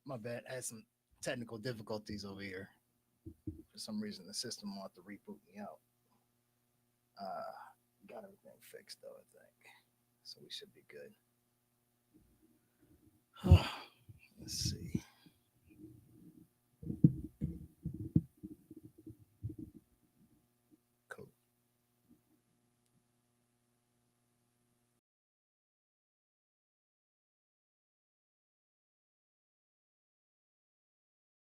My bad. I had some technical difficulties over here. For some reason, the system wanted to reboot me out. Uh, got everything fixed though, I think. So we should be good. Let's see. Cool.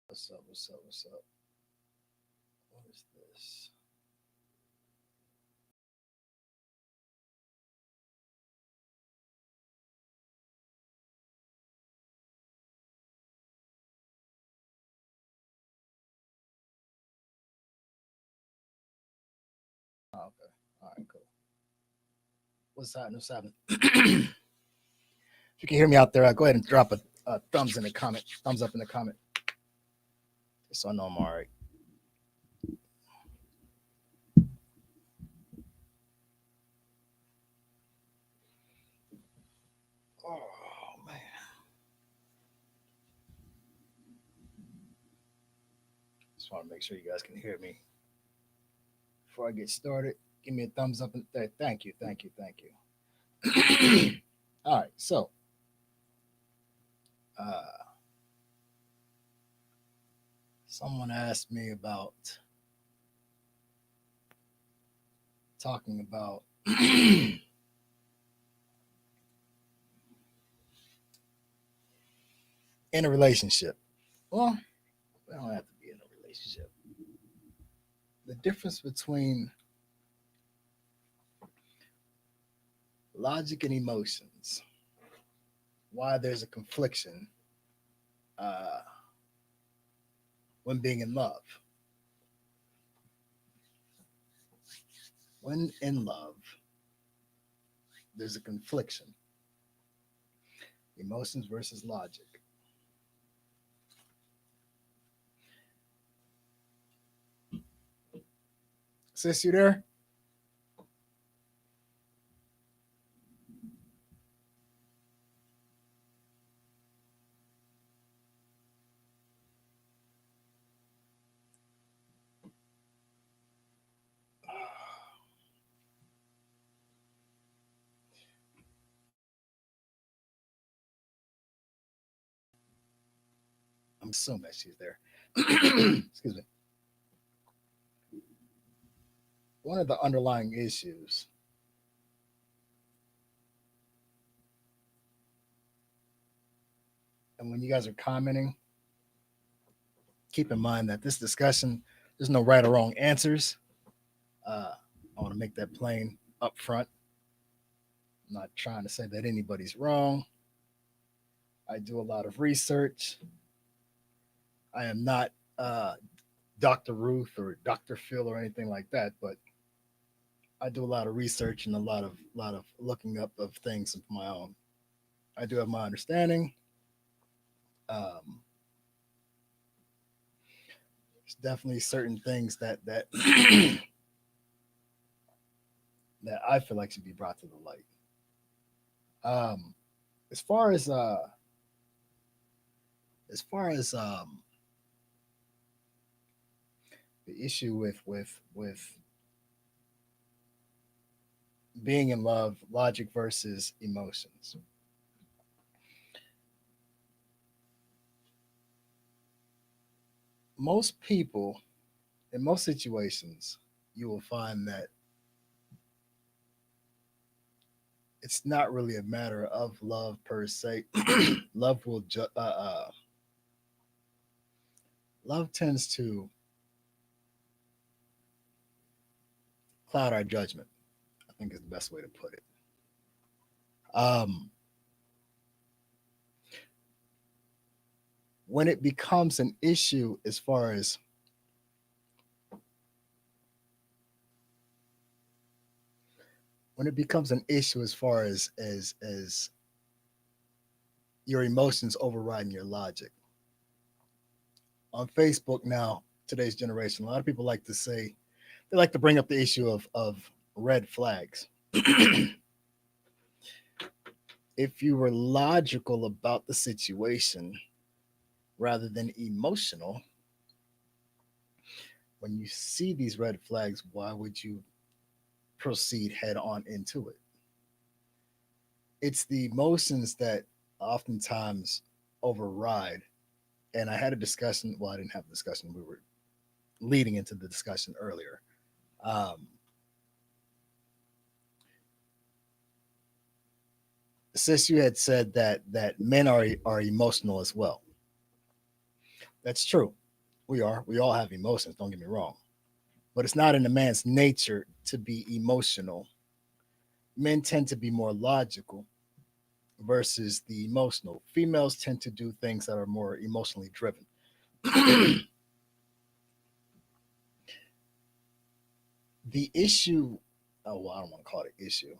What's up? What's up? What's up? What is this? Oh, okay. All right. Cool. What's happening? What's happening? If you can hear me out there, go ahead and drop a thumbs in the comment. Thumbs up in the comment, so I know I'm all right. Oh man. Just want to make sure you guys can hear me before I get started. Give me a thumbs up and thank you, thank you, thank you. All right, so uh, someone asked me about talking about in a relationship. Well, we don't have to be in a relationship. The difference between logic and emotions, why there's a confliction uh, when being in love. When in love, there's a confliction, emotions versus logic. Sis, you there? I'm assuming she's there. Excuse me. One of the underlying issues, and when you guys are commenting, keep in mind that this discussion, there's no right or wrong answers. I want to make that plain up front. I'm not trying to say that anybody's wrong. I do a lot of research. I am not Dr. Ruth or Dr. Phil or anything like that, but I do a lot of research and a lot of looking up of things of my own. I do have my understanding. Um, there's definitely certain things that that I feel like should be brought to the light. Um, as far as as far as the issue with being in love, logic versus emotions. Most people, in most situations, you will find that it's not really a matter of love per se. love will love tends to cloud our judgment. I think is the best way to put it. Um, when it becomes an issue, as far as when it becomes an issue, as far as your emotions overriding your logic. On Facebook now, today's generation, a lot of people like to say they like to bring up the issue of red flags. If you were logical about the situation, rather than emotional, when you see these red flags, why would you proceed head on into it? It's the emotions that oftentimes override. And I had a discussion. Well, I didn't have a discussion. We were leading into the discussion earlier. Um, Sis, you had said that men are emotional as well. That's true. We are. We all have emotions. Don't get me wrong. But it's not in a man's nature to be emotional. Men tend to be more logical versus the emotional. Females tend to do things that are more emotionally driven. The issue, oh, well, I don't want to call it an issue.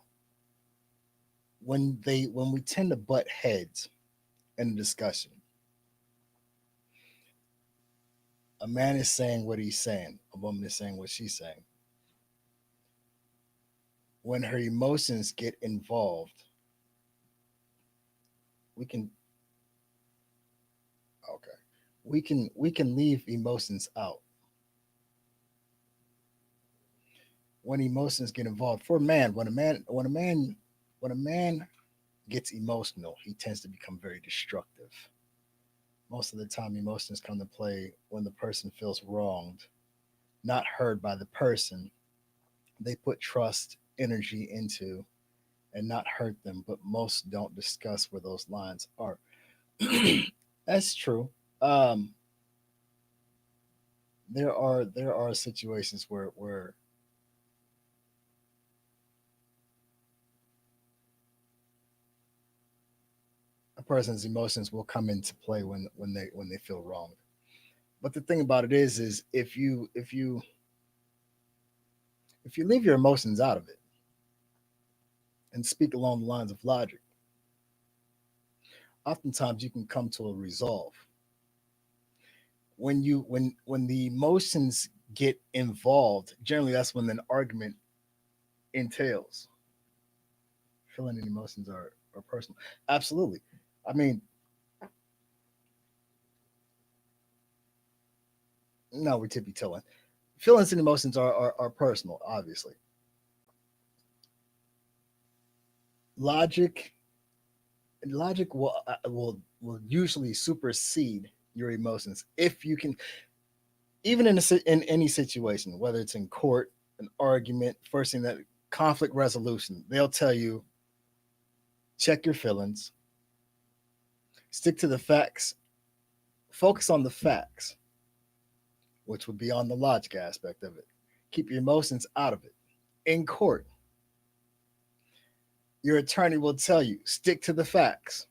When we tend to butt heads in a discussion, a man is saying what he's saying, a woman is saying what she's saying. When her emotions get involved, we can okay, we can leave emotions out. When emotions get involved, for a man, when a man gets emotional, he tends to become very destructive. Most of the time, emotions come to play when the person feels wronged, not heard by the person they put trust, energy into, and not hurt them, but most don't discuss where those lines are. That's true. Um, there are situations where a person's emotions will come into play when they feel wrong. But the thing about it is if you leave your emotions out of it and speak along the lines of logic, oftentimes you can come to a resolve. When the emotions get involved, generally that's when an argument entails. Feeling and emotions are personal. Absolutely. I mean, no, we're tippy toeing. Feelings and emotions are personal, obviously. Logic logic will usually supersede your emotions if you can, even in any situation, whether it's in court, an argument, first thing that conflict resolution, they'll tell you check your feelings, stick to the facts, focus on the facts, which would be on the logic aspect of it. Keep your emotions out of it. In court, your attorney will tell you stick to the facts,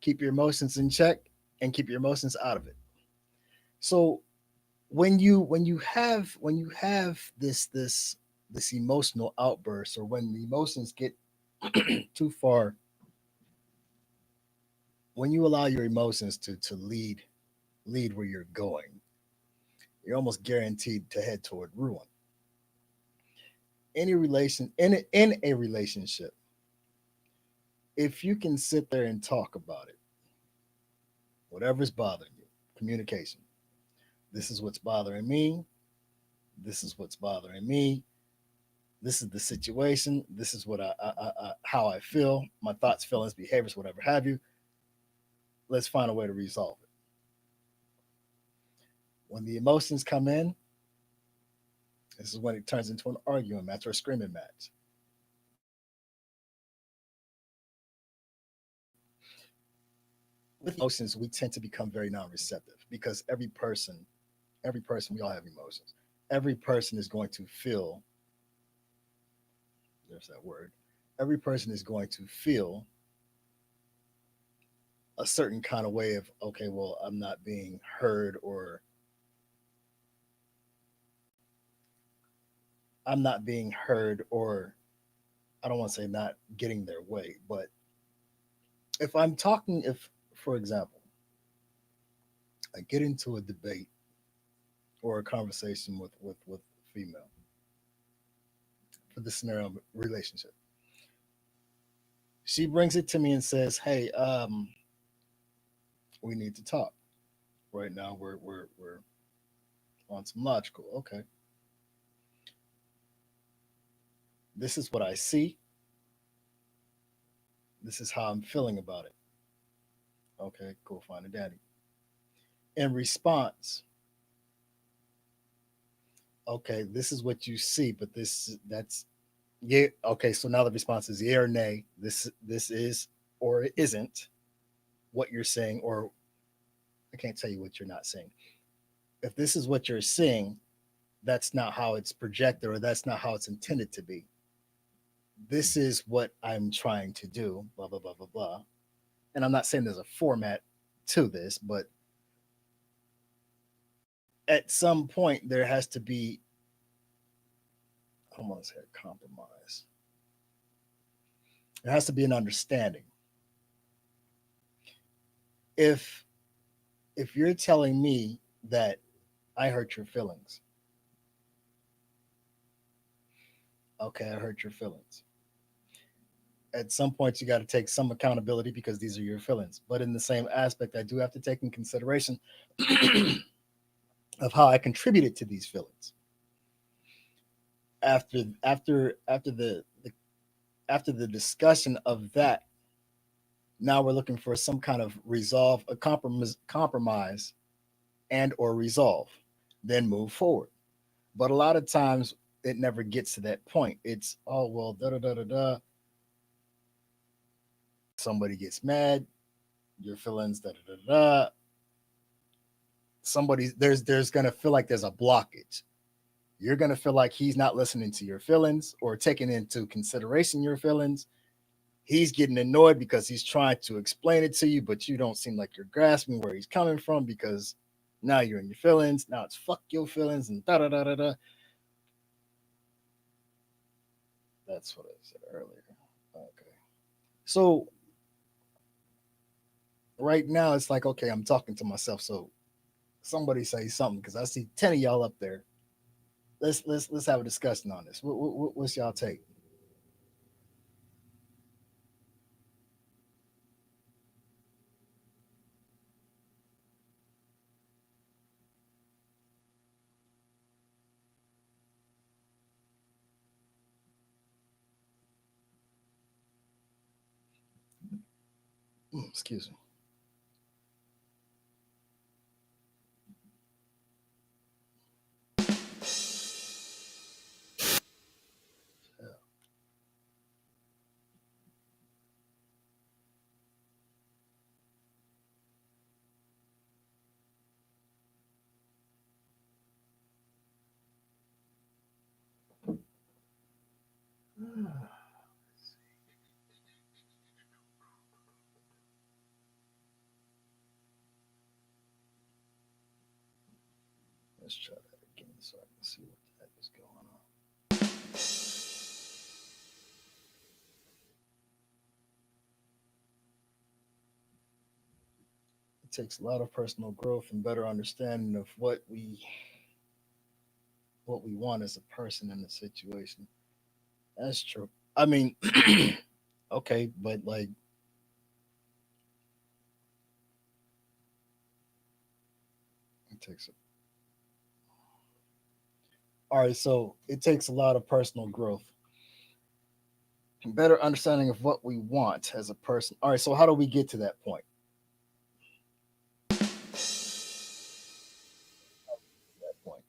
keep your emotions in check, and keep your emotions out of it. So when you have this emotional outburst, or when the emotions get too far, when you allow your emotions to lead where you're going, you're almost guaranteed to head toward ruin. In a relationship, if you can sit there and talk about it, whatever's bothering you, communication. This is what's bothering me. This is what's bothering me. This is the situation. This is what how I feel. My thoughts, feelings, behaviors, whatever have you. Let's find a way to resolve it. When the emotions come in, this is when it turns into an arguing match or a screaming match. With emotions, we tend to become very non-receptive because every person, we all have emotions. Every person is going to feel, there's that word, every person is going to feel a certain kind of way of, okay, well, I'm not being heard, or I'm not being heard, or I don't want to say not getting their way, but if, for example, I get into a debate or a conversation with female for the scenario of relationship, she brings it to me and says, "Hey, we need to talk." Right now, we're on some logical. Okay, this is what I see. This is how I'm feeling about it. Okay, go find a daddy. In response, okay, this is what you see, but that's yeah. Okay, so now the response is yeah or nay. This is or it isn't what you're saying, or I can't tell you what you're not saying. If this is what you're seeing, that's not how it's projected, or that's not how it's intended to be. This is what I'm trying to do. Blah blah blah blah blah. And I'm not saying there's a format to this, but at some point there has to be, I don't want to say a compromise. There has to be an understanding. If you're telling me that I hurt your feelings, okay, I hurt your feelings. At some point, you got to take some accountability because these are your feelings. But in the same aspect, I do have to take in consideration of how I contributed to these feelings. After the discussion of that, now we're looking for some kind of resolve, a compromise, and or resolve, then move forward. But a lot of times it never gets to that point. It's oh well, da da da da da. Somebody gets mad, your feelings, da da da da. Somebody there's gonna feel like there's a blockage. You're gonna feel like he's not listening to your feelings or taking into consideration your feelings. He's getting annoyed because he's trying to explain it to you, but you don't seem like you're grasping where he's coming from because now you're in your feelings. Now it's fuck your feelings and da da da da da. That's what I said earlier. Okay. So right now it's like, okay, I'm talking to myself. So somebody say something because I see 10 of y'all up there. Let's have a discussion on this. What's y'all take? Excuse me. Yeah. Let's try that again so I can see what the heck is going on. It takes a lot of personal growth and better understanding of what we want as a person in the situation. That's true. I mean, okay, but like it takes all right, so it takes a lot of personal growth and better understanding of what we want as a person. All right, so how do we get to that point? That point.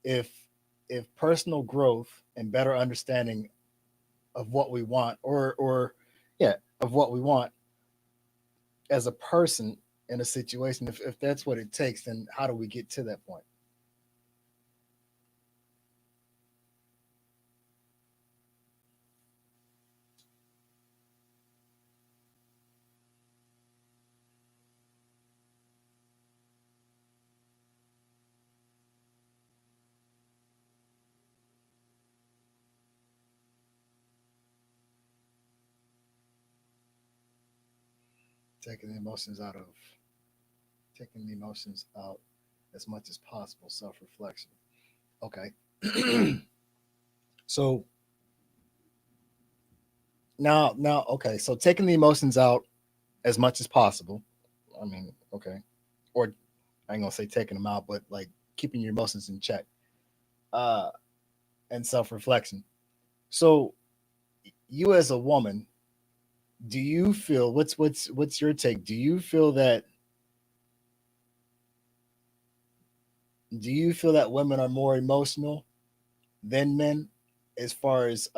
If personal growth and better understanding of what we want, or yeah, of what we want as a person in a situation, if that's what it takes, then how do we get to that point? Taking the emotions out of taking the emotions out as much as possible. Self reflection. Okay. So now, okay. So taking the emotions out as much as possible. I mean, okay, or I ain't gonna say taking them out, but like keeping your emotions in check, uh, and self reflection. So you as a woman, do you feel what's your take? Do you feel that women are more emotional than men, as far as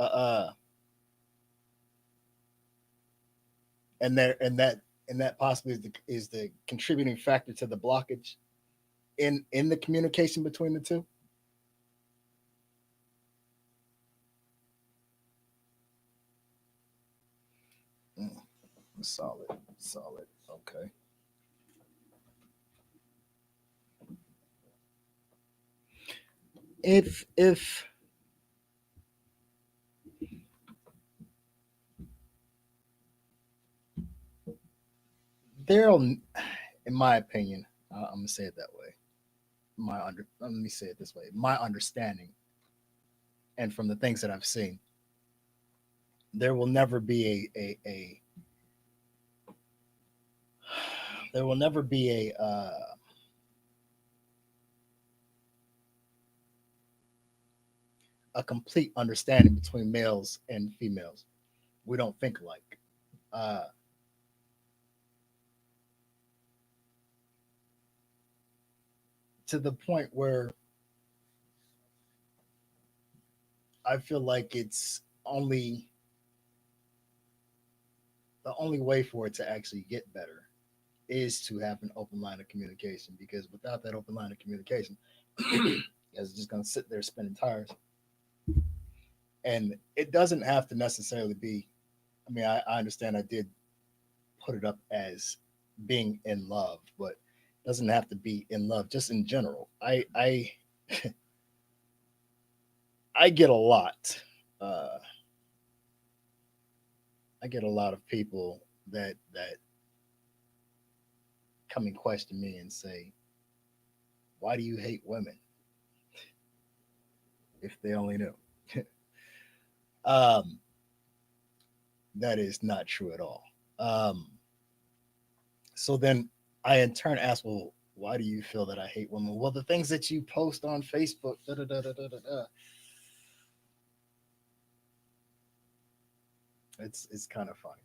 and there and that possibly is the contributing factor to the blockage in the communication between the two? Mm, solid, solid. Okay. If there'll, in my opinion, I'm gonna say it that way. Let me say it this way. My understanding, and from the things that I've seen, there will never be a there will never be a complete understanding between males and females. We don't think alike. Uh, to the point where I feel like it's only the only way for it to actually get better is to have an open line of communication, because without that open line of communication, it's just going to sit there spinning tires. And it doesn't have to necessarily be, I mean, I understand I did put it up as being in love, but it doesn't have to be in love, just in general. I get a lot. Uh, I get a lot of people that come and question me and say, "Why do you hate women?" If they only knew. um, that is not true at all. Um, so then I in turn ask, "Well, why do you feel that I hate women?" Well, the things that you post on Facebook, da da da da da da. It's kind of funny.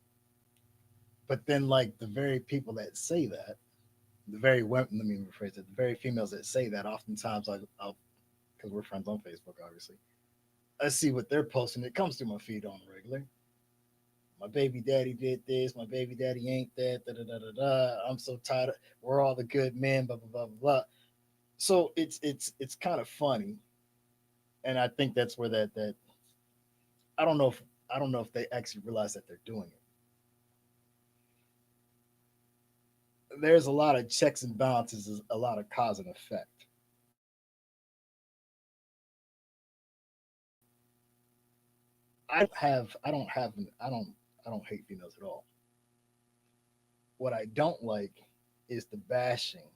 But then, like the very people that say that, the very women, let me rephrase it, the very females that say that, oftentimes I'll because we're friends on Facebook, obviously. I see what they're posting. It comes through my feed on the regular. My baby daddy did this. My baby daddy ain't that. Da da da da da. I'm so tired. We're all the good men. Blah blah blah blah blah. So it's kind of funny, and I think that's where that I don't know if I don't know if they actually realize that they're doing it. There's a lot of checks and balances, a lot of cause and effect. I don't hate females at all. What I don't like is the bashing.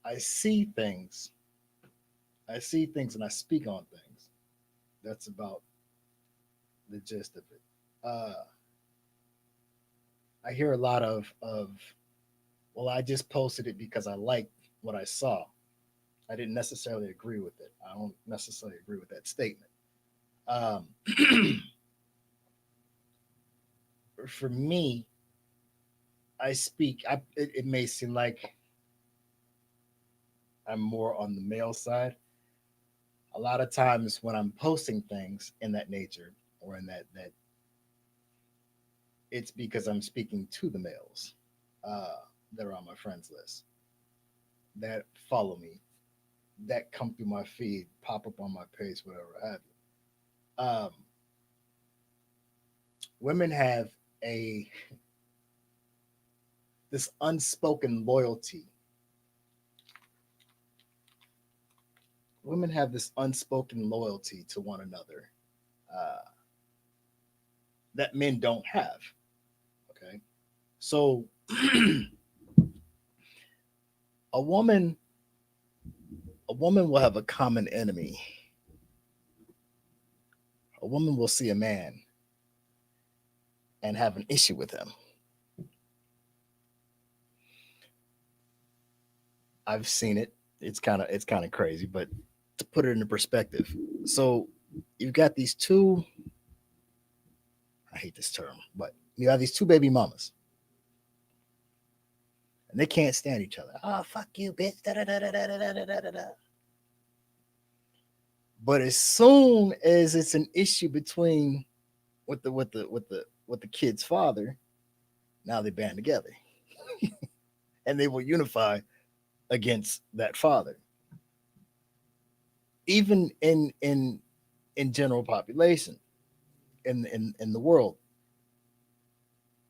I see things. I see things and I speak on things. That's about the gist of it. I hear a lot of well, I just posted it because I liked what I saw. I didn't necessarily agree with it. I don't necessarily agree with that statement. Um, for me, I speak. It may seem like I'm more on the male side. A lot of times when I'm posting things in that nature or in that, it's because I'm speaking to the males uh, that are on my friends list, that follow me, that come through my feed, pop up on my page, whatever have you. Women have a this unspoken loyalty. Women have this unspoken loyalty to one another uh, that men don't have. Okay, so a woman a woman will have a common enemy A woman will see a man and have an issue with him. I've seen it. It's kind of crazy, but to put it into perspective, so you've got these two. I hate this term, but you have these two baby mamas, and they can't stand each other. Oh, fuck you, bitch. Da, da, da, da, da, da, da, da, da. But as soon as it's an issue between with the kid's father, now they band together and they will unify against that father. Even in general population in the world,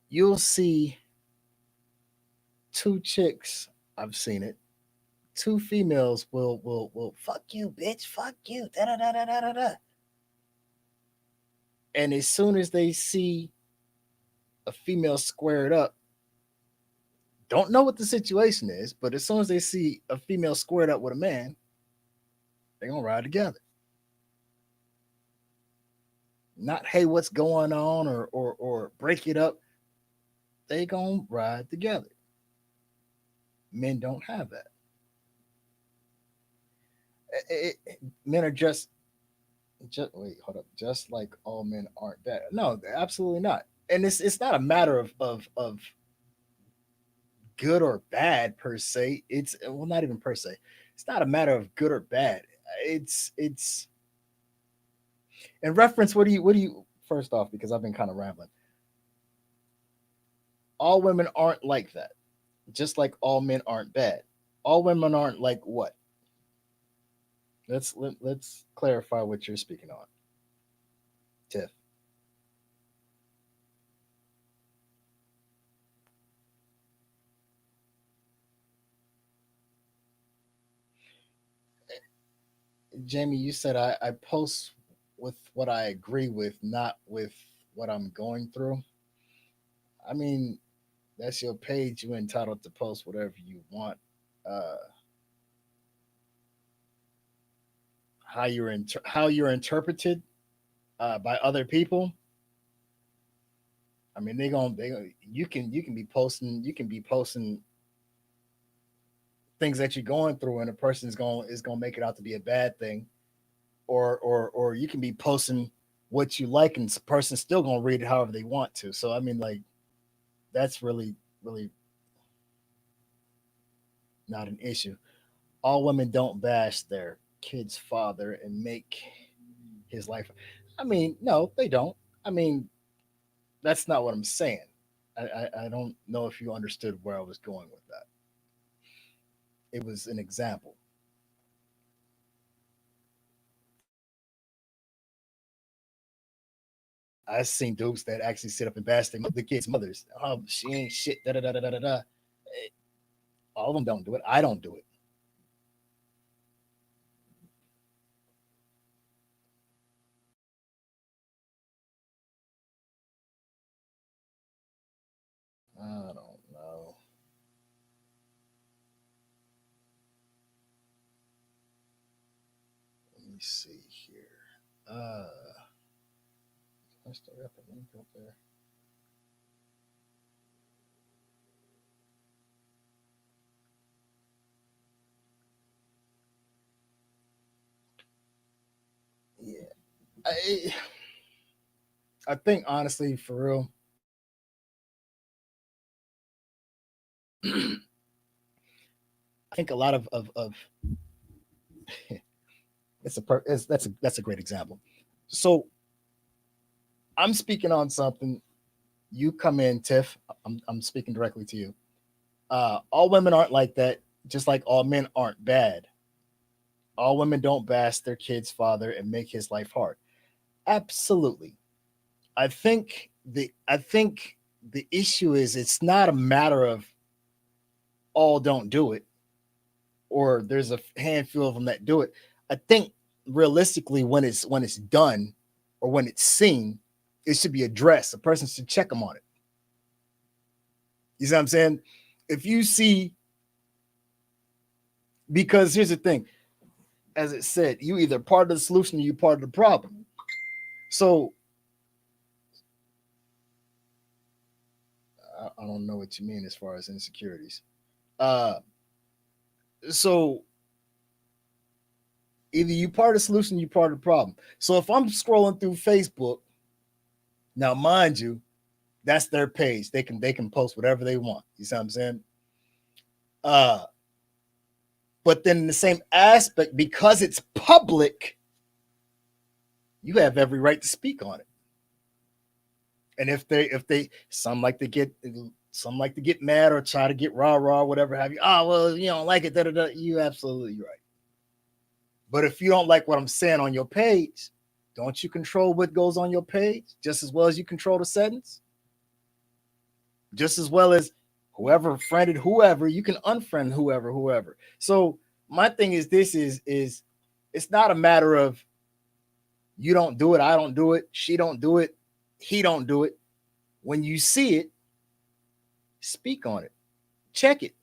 you'll see two chicks. I've seen it. Two females will fuck you, bitch, fuck you, da da da da da da da. And as soon as they see a female squared up, don't know what the situation is, but as soon as they see a female squared up with a man, they're gonna ride together. Not hey, what's going on or break it up. They gonna ride together. Men don't have that. Men are just wait, hold up. Just like all men aren't bad. No, absolutely not. And it's not a matter of good or bad per se. It's well, not even per se. It's not a matter of good or bad. It's in reference. What do you first off? Because I've been kind of rambling. All women aren't like that. Just like all men aren't bad. All women aren't like what? Let's clarify what you're speaking on, Tiff. Jamie, you said I post with what I agree with, not with what I'm going through. I mean, that's your page. You're entitled to post whatever you want. Uh, how you're interpreted by other people. I mean, you can be posting things that you're going through, and a person is going to make it out to be a bad thing, or you can be posting what you like, and the person's still going to read it however they want to. So I mean, like that's really not an issue. All women don't bash their kid's father and make his life. I mean, no, they don't. I mean, that's not what I'm saying. I don't know if you understood where I was going with that. It was an example. I've seen dudes that actually sit up and bash the kids' mothers. Oh, she ain't shit. Da da da da da da. All of them don't do it. I don't do it. I don't know. Let me see here. Uh, I still got the link up there. Yeah, I I think honestly, for real, I think a lot of that's a great example. So I'm speaking on something. You come in, Tiff. I'm speaking directly to you. All women aren't like that. Just like all men aren't bad. All women don't bash their kid's father and make his life hard. Absolutely. I think the issue is it's not a matter of all don't do it or there's a handful of them that do it. I think realistically when it's done or when it's seen, it should be addressed. A person should check them on it. You see what I'm saying? If you see, because here's the thing, as it said, you either part of the solution or you part of the problem. So I don't know what you mean as far as insecurities. Uh, so either you part of the solution, you part of the problem. So if I'm scrolling through Facebook, now mind you, that's their page. They can post whatever they want. You see what I'm saying? Uh, but then in the same aspect, because it's public, you have every right to speak on it. And if they some like to get mad or try to get rah whatever have you. Oh well, you don't like it. Da, da, da. You absolutely right. But if you don't like what I'm saying on your page, don't you control what goes on your page just as well as you control the settings? Just as well as whoever friended whoever, you can unfriend whoever. So my thing is this is it's not a matter of you don't do it, I don't do it, she don't do it, he don't do it. When you see it, speak on it. Check it.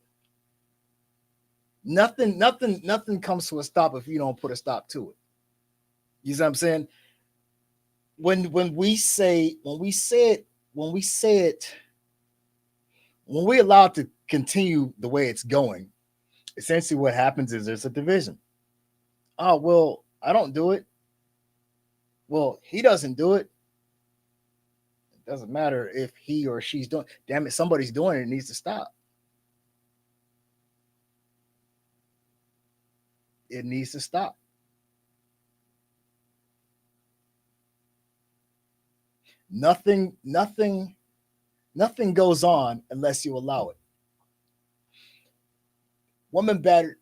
Nothing comes to a stop if you don't put a stop to it. You see what I'm saying? When we say it, when we allow it to continue the way it's going, essentially what happens is there's a division. Oh well, I don't do it. Well, he doesn't do it. It doesn't matter if he or she's doing. Damn it, somebody's doing it. It needs to stop. It needs to stop. Nothing goes on unless you allow it. Women battered,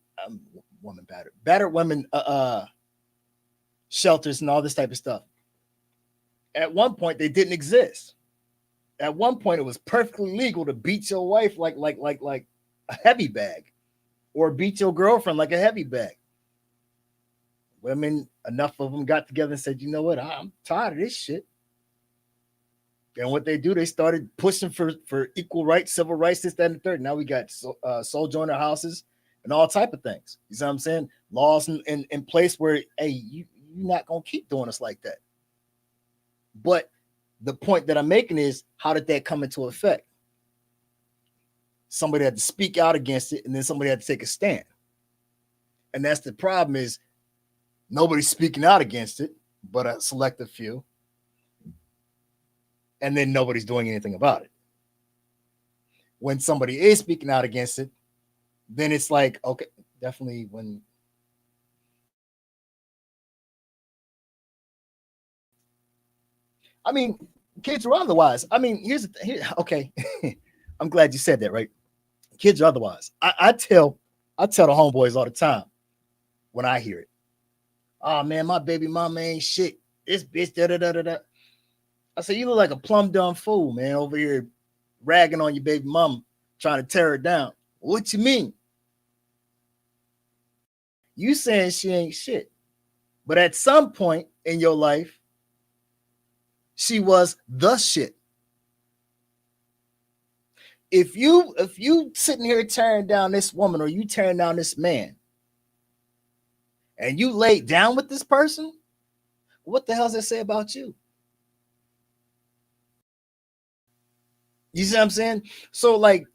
battered women, shelters and all this type of stuff. At one point, they didn't exist. At one point, it was perfectly legal to beat your wife like a heavy bag, or beat your girlfriend like a heavy bag. Women, enough of them got together and said, "You know what? I'm tired of this shit." And what they do, they started pushing for equal rights, civil rights, this, that, and the third. Now we got soul joiner houses and all type of things. You see what I'm saying? Laws in place where, hey, you're not gonna keep doing us like that. But the point that I'm making is, how did that come into effect? Somebody had to speak out against it, and then somebody had to take a stand. And that's the problem, is nobody's speaking out against it, but a selective few, and then nobody's doing anything about it. When somebody is speaking out against it, then it's like, okay, definitely when I mean, kids are otherwise. I mean, okay. I'm glad you said that, right? Kids are otherwise. I tell the homeboys all the time when I hear it. Oh man, my baby mama ain't shit. This bitch, da da da da da. I say, you look like a plum dumb fool, man, over here ragging on your baby mama, trying to tear her down. What you mean? You saying she ain't shit. But at some point in your life, she was the shit. If you sitting here tearing down this woman, or you tearing down this man, and you laid down with this person, what the hell does that say about you? You see what I'm saying? So like,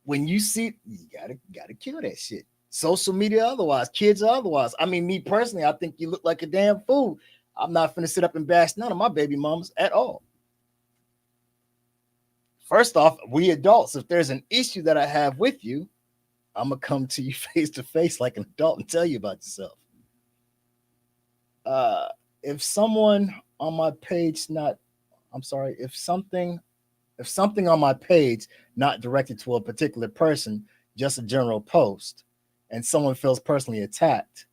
when you see, you gotta kill that shit. Social media otherwise, kids are otherwise. I mean, me personally, I think you look like a damn fool. I'm not finna sit up and bash none of my baby mamas at all. First off, we adults, if there's an issue that I have with you, I'm gonna come to you face to face like an adult and tell you about yourself. Uh, if someone on my page not, I'm sorry, if something on my page not directed to a particular person, just a general post, and someone feels personally attacked,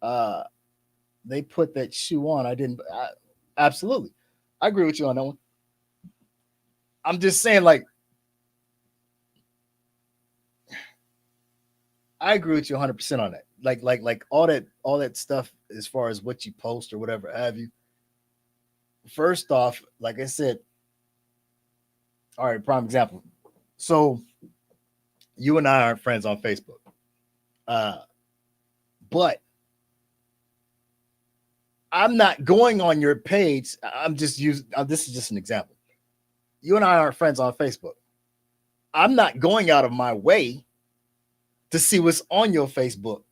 uh, they put that shoe on. Absolutely, I agree with you on that one. I'm just saying, like, I agree with you 100% on that. Like all that stuff as far as what you post or whatever have you. First off, like I said, all right, prime example. So you and I aren't friends on Facebook, uh, but I'm not going on your page. I'm just using this is just an example. You and I aren't friends on Facebook. I'm not going out of my way to see what's on your Facebook.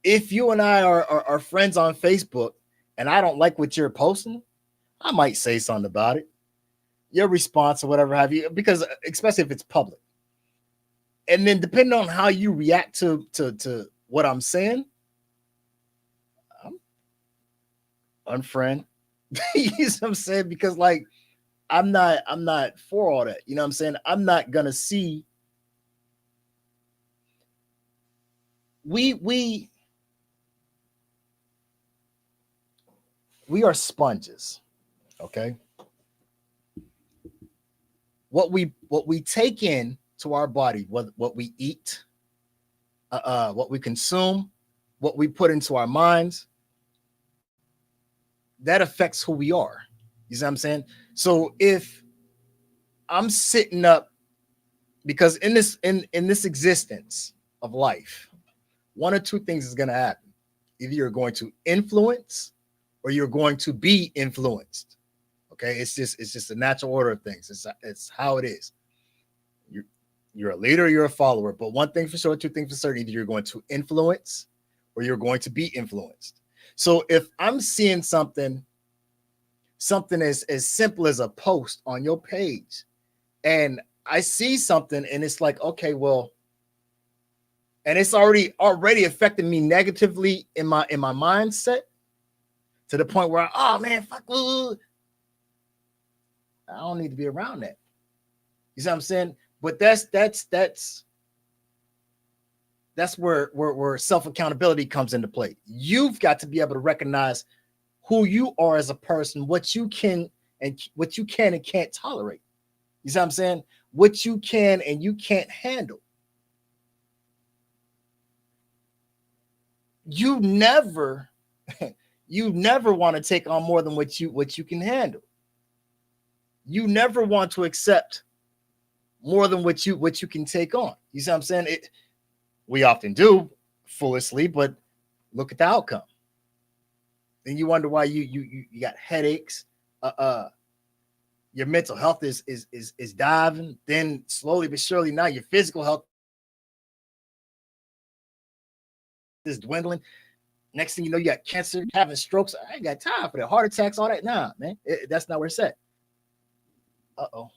If you and I are friends on Facebook and I don't like what you're posting, I might say something about it. Your response or whatever have you, because especially if it's public. And then depending on how you react to what I'm saying, I'm unfriend. You know what I'm saying? Because like I'm not for all that. You know what I'm saying? I'm not gonna see we we are sponges. Okay. What we take in to our body, what we eat, what we consume, what we put into our minds, that affects who we are. You see what I'm saying? So if I'm sitting up, because in this existence of life, one or two things is going to happen. Either you're going to influence or you're going to be influenced. Okay, it's just a natural order of things. It's how it is. You're you're a leader, you're a follower. But one thing for sure, two things for certain: either you're going to influence or you're going to be influenced. So if I'm seeing something as simple as a post on your page, and I see something and it's like, okay, well, and it's already affecting me negatively in my mindset to the point where oh man, fuck, I don't need to be around that. You see what I'm saying? But that's where self accountability comes into play. You've got to be able to recognize who you are as a person, what you can and can't tolerate. You see what I'm saying? What you can and you can't handle. You never you never want to take on more than what you can handle. You never want to accept more than what you can take on. You see what I'm saying? We often do foolishly, but look at the outcome. Then you wonder why you got headaches. Your mental health is diving. Then slowly but surely now your physical health is dwindling. Next thing you know, you got cancer, having strokes. I ain't got time for that. Heart attacks, all that. Nah, man, that's not where it's at. Uh-oh.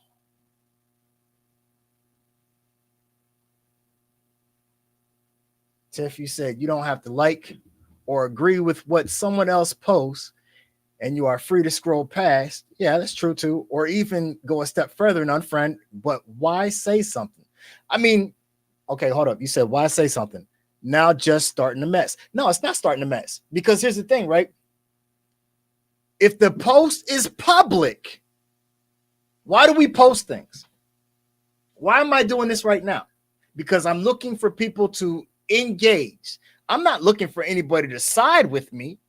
Tiff, you said you don't have to like or agree with what someone else posts, and you are free to scroll past. Yeah, that's true too. Or even go a step further and unfriend. But why say something? I mean, okay, hold up. You said why say something? Now just starting a mess. No, it's not starting a mess. Because here's the thing, right? If the post is public, why do we post things? Why am I doing this right now? Because I'm looking for people to engage. I'm not looking for anybody to side with me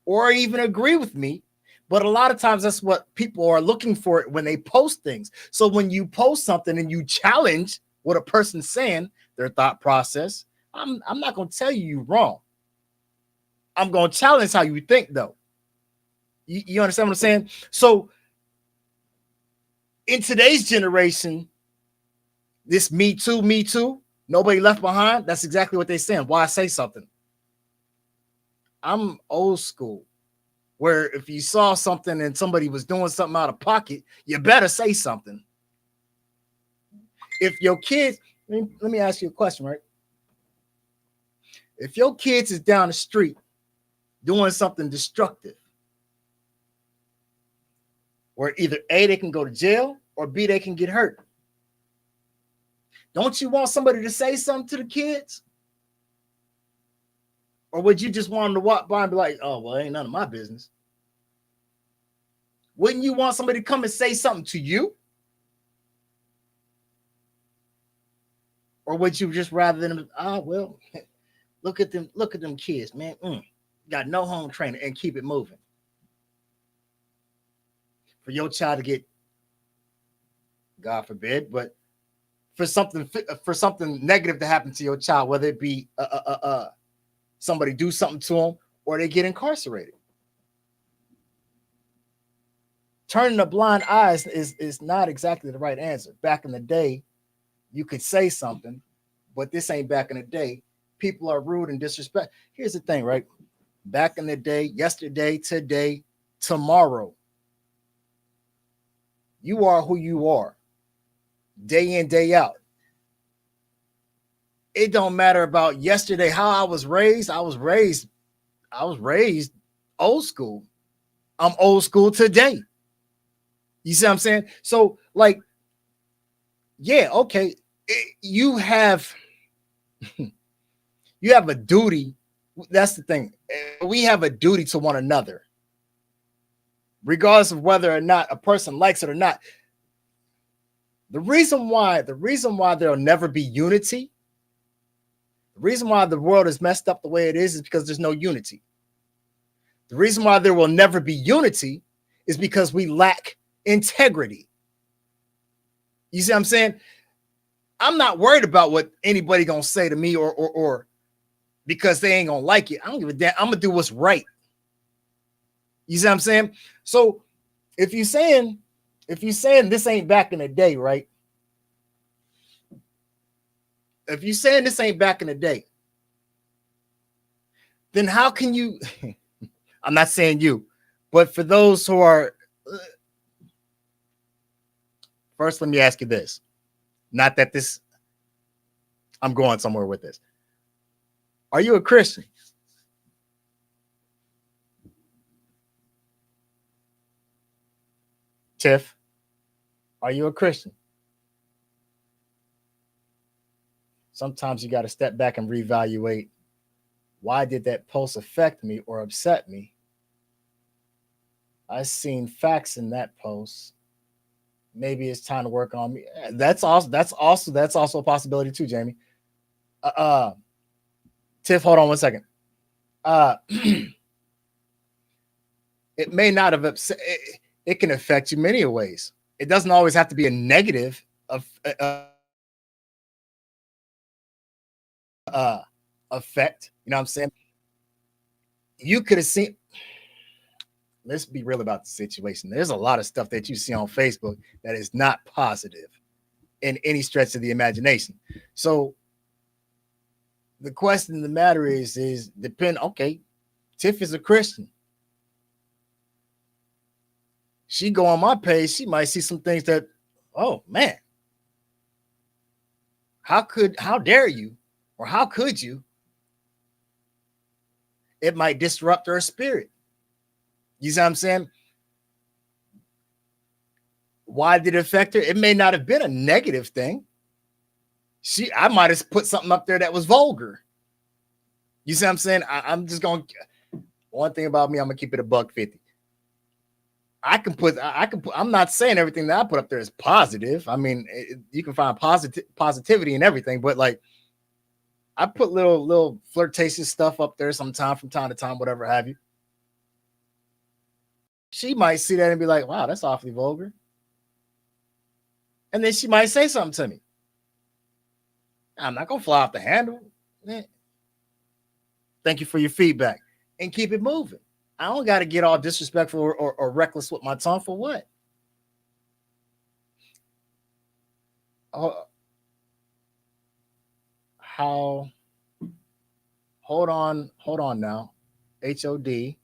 or even agree with me. But a lot of times that's what people are looking for when they post things. So when you post something and you challenge what a person's saying, their thought process, I'm not going to tell you you're wrong. I'm going to challenge how you think, though. You understand what I'm saying? So in today's generation, this me too, nobody left behind. That's exactly what they're saying. Why say something? I'm old school, where if you saw something and somebody was doing something out of pocket, you better say something. If your kids, let me ask you a question, right? If your kids is down the street doing something destructive, where either A, they can go to jail, or B, they can get hurt, don't you want somebody to say something to the kids? Or would you just want them to walk by and be like, oh, well, ain't none of my business? Wouldn't you want somebody to come and say something to you? Or would you just rather than, oh, well, look at them kids, man. Got no home training and keep it moving. For your child to get, God forbid, but for something negative to happen to your child, whether it be somebody do something to them or they get incarcerated. turning a blind eye is not exactly the right answer. Back in the day, you could say something, but this ain't back in the day. People are rude and disrespect. Here's the thing, right? Back in the day, yesterday, today, tomorrow, you are who you are, day in, day out. It don't matter about yesterday, how I was raised. I was raised old school. I'm old school today. You see what I'm saying? So, like, yeah, okay. You have you have a duty. That's the thing. We have a duty to one another, regardless of whether or not a person likes it or not. The reason why there'll never be unity, the reason why the world is messed up the way it is because there's no unity. The reason why there will never be unity is because we lack integrity. You see what I'm saying? I'm not worried about what anybody gonna say to me or because they ain't gonna like it. I don't give a damn. I'm gonna do what's right. You see what I'm saying? So if you're saying this ain't back in the day, right? If you're saying this ain't back in the day, then how can you? I'm not saying you, but for those who are, first, let me ask you this. Not that this, I'm going somewhere with this. Are you a Christian? Tiff, are you a Christian? Sometimes you got to step back and reevaluate, why did that post affect me or upset me? I seen facts in that post. Maybe it's time to work on me. That's also a possibility too, Jamie. Uh, Tiff, hold on one second. It may not have upset. It can affect you many ways. It doesn't always have to be a negative of effect. You know what I'm saying? You could have seen. Let's be real about the situation. There's a lot of stuff that you see on Facebook that is not positive in any stretch of the imagination. So the question of the matter is depend. Okay, Tiff is a Christian. She go on my page, she might see some things that, oh man, how dare you, or how could you? It might disrupt her spirit. You see what I'm saying? Why did it affect her? It may not have been a negative thing. I might have put something up there that was vulgar. You see what I'm saying? I'm just going. One thing about me, I'm gonna keep it a $1.50. I'm not saying everything that I put up there is positive. I mean, you can find positivity in everything, but like, I put little flirtatious stuff up there sometime from time to time, whatever have you. She might see that and be like, wow, that's awfully vulgar. And then she might say something to me. I'm not gonna fly off the handle. Thank you for your feedback. And keep it moving. I don't got to get all disrespectful or reckless with my tongue for what? How? Hold on now. HOD.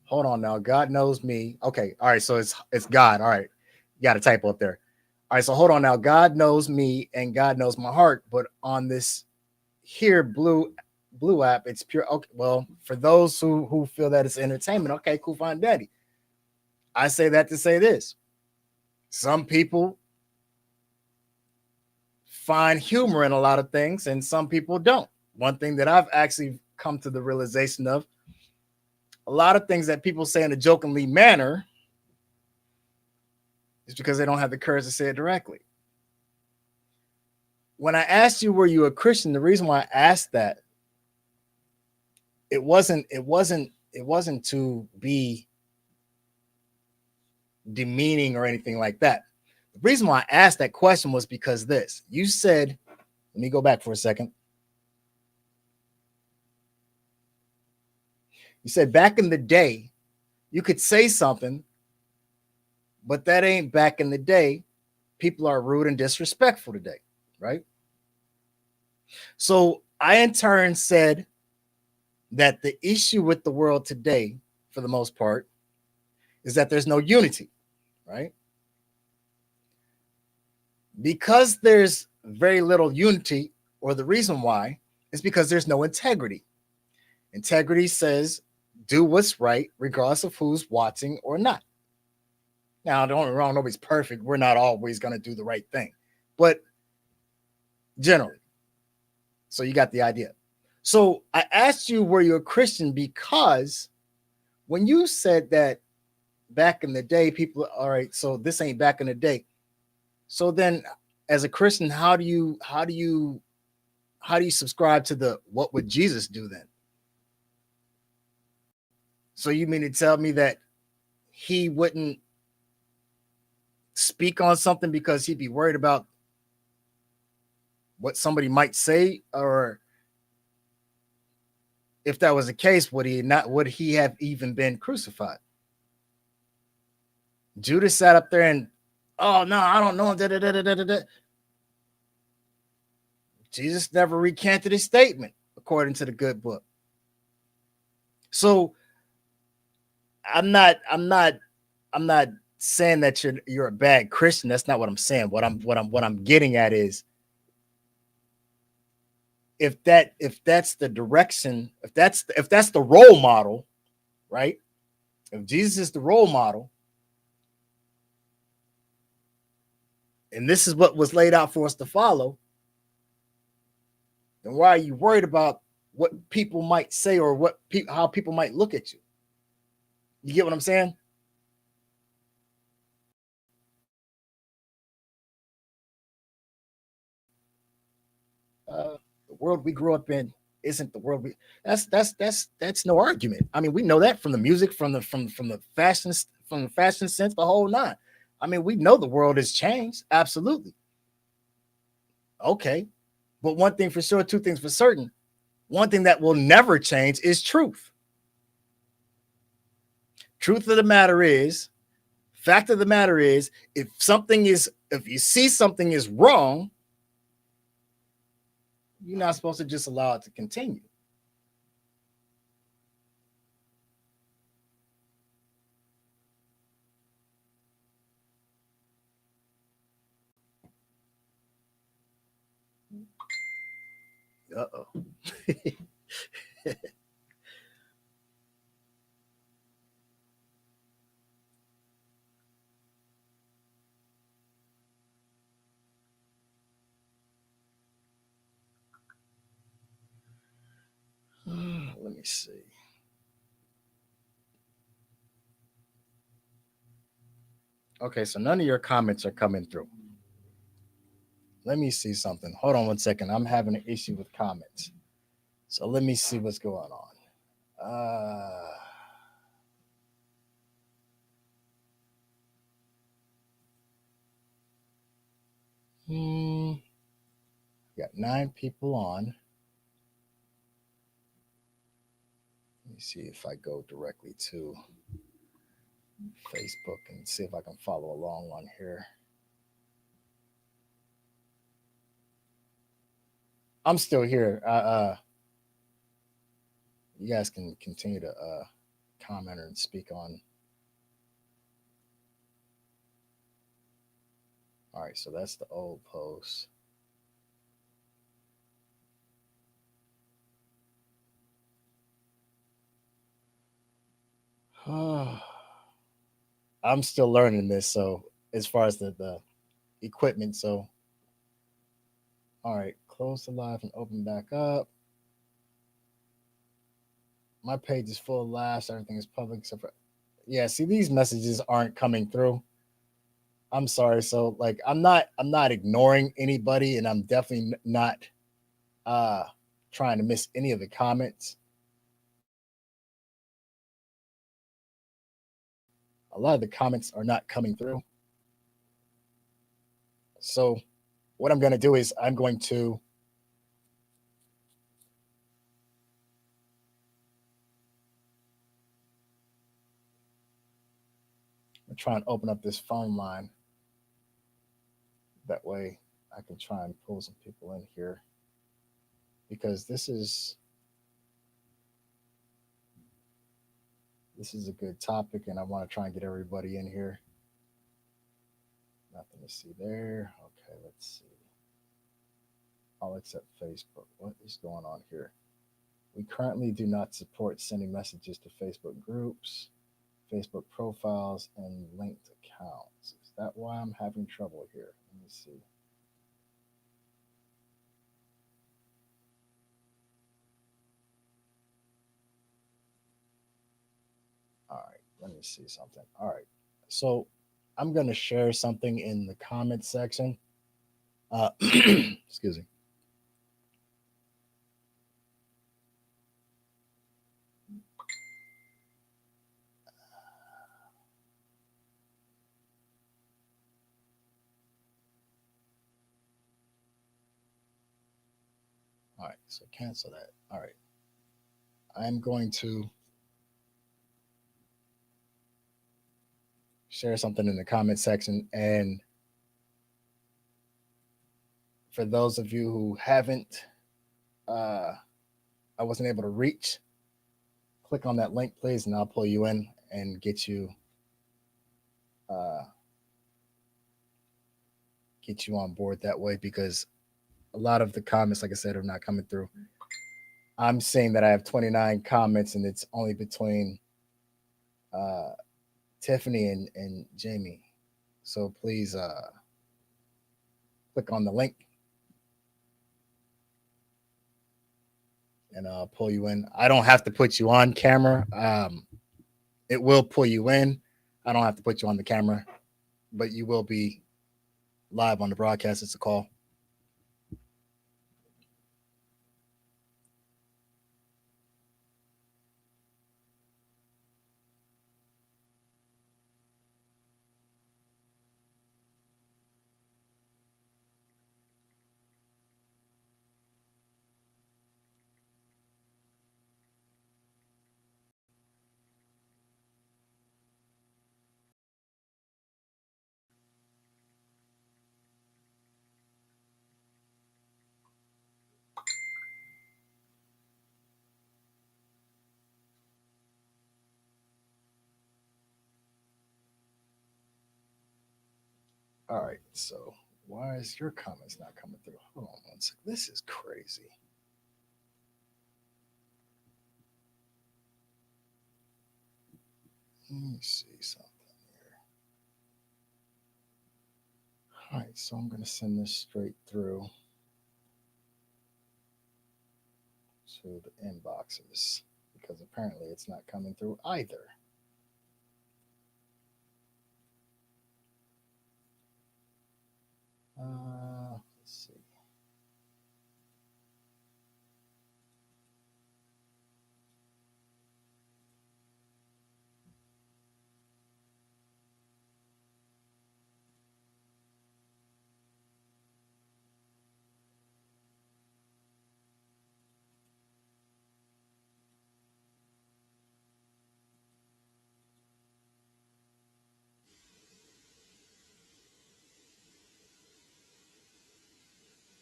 Hold on now. God knows me. Okay. All right. So it's God. All right. You got a typo up there. All right. So hold on now. God knows me and God knows my heart. But on this here blue app, it's pure. Okay. Well, for those who feel that it's entertainment, okay, cool, fine, daddy. I say that to say this. Some people find humor in a lot of things, and some people don't. One thing that I've actually come to the realization of, a lot of things that people say in a jokingly manner is because they don't have the courage to say it directly. When I asked you, were you a Christian? The reason why I asked that, it wasn't to be demeaning or anything like that. The reason why I asked that question was because this. You said, let me go back for a second. You said back in the day, you could say something, but that ain't back in the day. People are rude and disrespectful today, right? So I in turn said that the issue with the world today, for the most part, is that there's no unity, right? Because there's very little unity, or the reason why is because there's no integrity. Integrity says do what's right, regardless of who's watching or not. Now, don't get me wrong, nobody's perfect. We're not always going to do the right thing, but generally. So you got the idea. So I asked you, were you a Christian? Because when you said that back in the day, people, all right, so this ain't back in the day. So then as a Christian, how do you subscribe to the what would Jesus do then? So you mean to tell me that he wouldn't speak on something because he'd be worried about what somebody might say? Or if that was the case, would he have even been crucified? Judas sat up there and, oh no, I don't know. Da, da, da, da, da, da. Jesus never recanted his statement according to the good book. So I'm not saying that you're a bad Christian. That's not what I'm saying. What I'm getting at is, if that's the direction, if that's the role model, right? If Jesus is the role model, and this is what was laid out for us to follow, then why are you worried about what people might say, or how people might look at you? You get what I'm saying? The world we grew up in isn't the world we. That's no argument. I mean, we know that from the music, from the fashion sense, the whole nine. I mean, we know the world has changed. Absolutely. Okay. But one thing for sure, two things for certain. One thing that will never change is truth. Truth of the matter is, fact of the matter is, if you see something is wrong, you're not supposed to just allow it to continue. Uh oh. Let me see. Okay, so none of your comments are coming through. Let me see something. Hold on 1 second. I'm having an issue with comments. So let me see what's going on. Got 9 people on. Let me see if I go directly to Facebook and see if I can follow along on here. I'm still here. You guys can continue to comment and speak on. All right, so that's the old post. I'm still learning this. So as far as the equipment, so all right, close the live and open back up. My page is full of laughs. Everything is public except for, yeah. See, these messages aren't coming through. I'm sorry. So like, I'm not ignoring anybody, and I'm definitely not uh trying to miss any of the comments. A lot of the comments are not coming through. So what I'm going to do is I'm going to try and open up this phone line. That way I can try and pull some people in here because this is a good topic and I want to try and get everybody in here. Nothing to see there. Okay, let's see. All except Facebook. What is going on here? We currently do not support sending messages to Facebook groups, Facebook profiles, and linked accounts. Is that why I'm having trouble here? Let me see. All right, let me see something. All right, so I'm going to share something in the comment section. Excuse me. All right, so cancel that. All right, I'm going to share something in the comment section. And for those of you who haven't, I wasn't able to reach, click on that link, please, and I'll pull you in and uh, get you on board that way because a lot of the comments, like I said, are not coming through. I'm seeing that I have 29 comments and it's only between uh, Tiffany and Jamie. So please click on the link and I'll pull you in. I don't have to put you on camera. It will pull you in. I don't have to put you on the camera, but you will be live on the broadcast. It's a call. All right. So why is your comments not coming through? Hold on one second. This is crazy. Let me see something here. All right. So I'm going to send this straight through to the inboxes because apparently it's not coming through either. Let's see.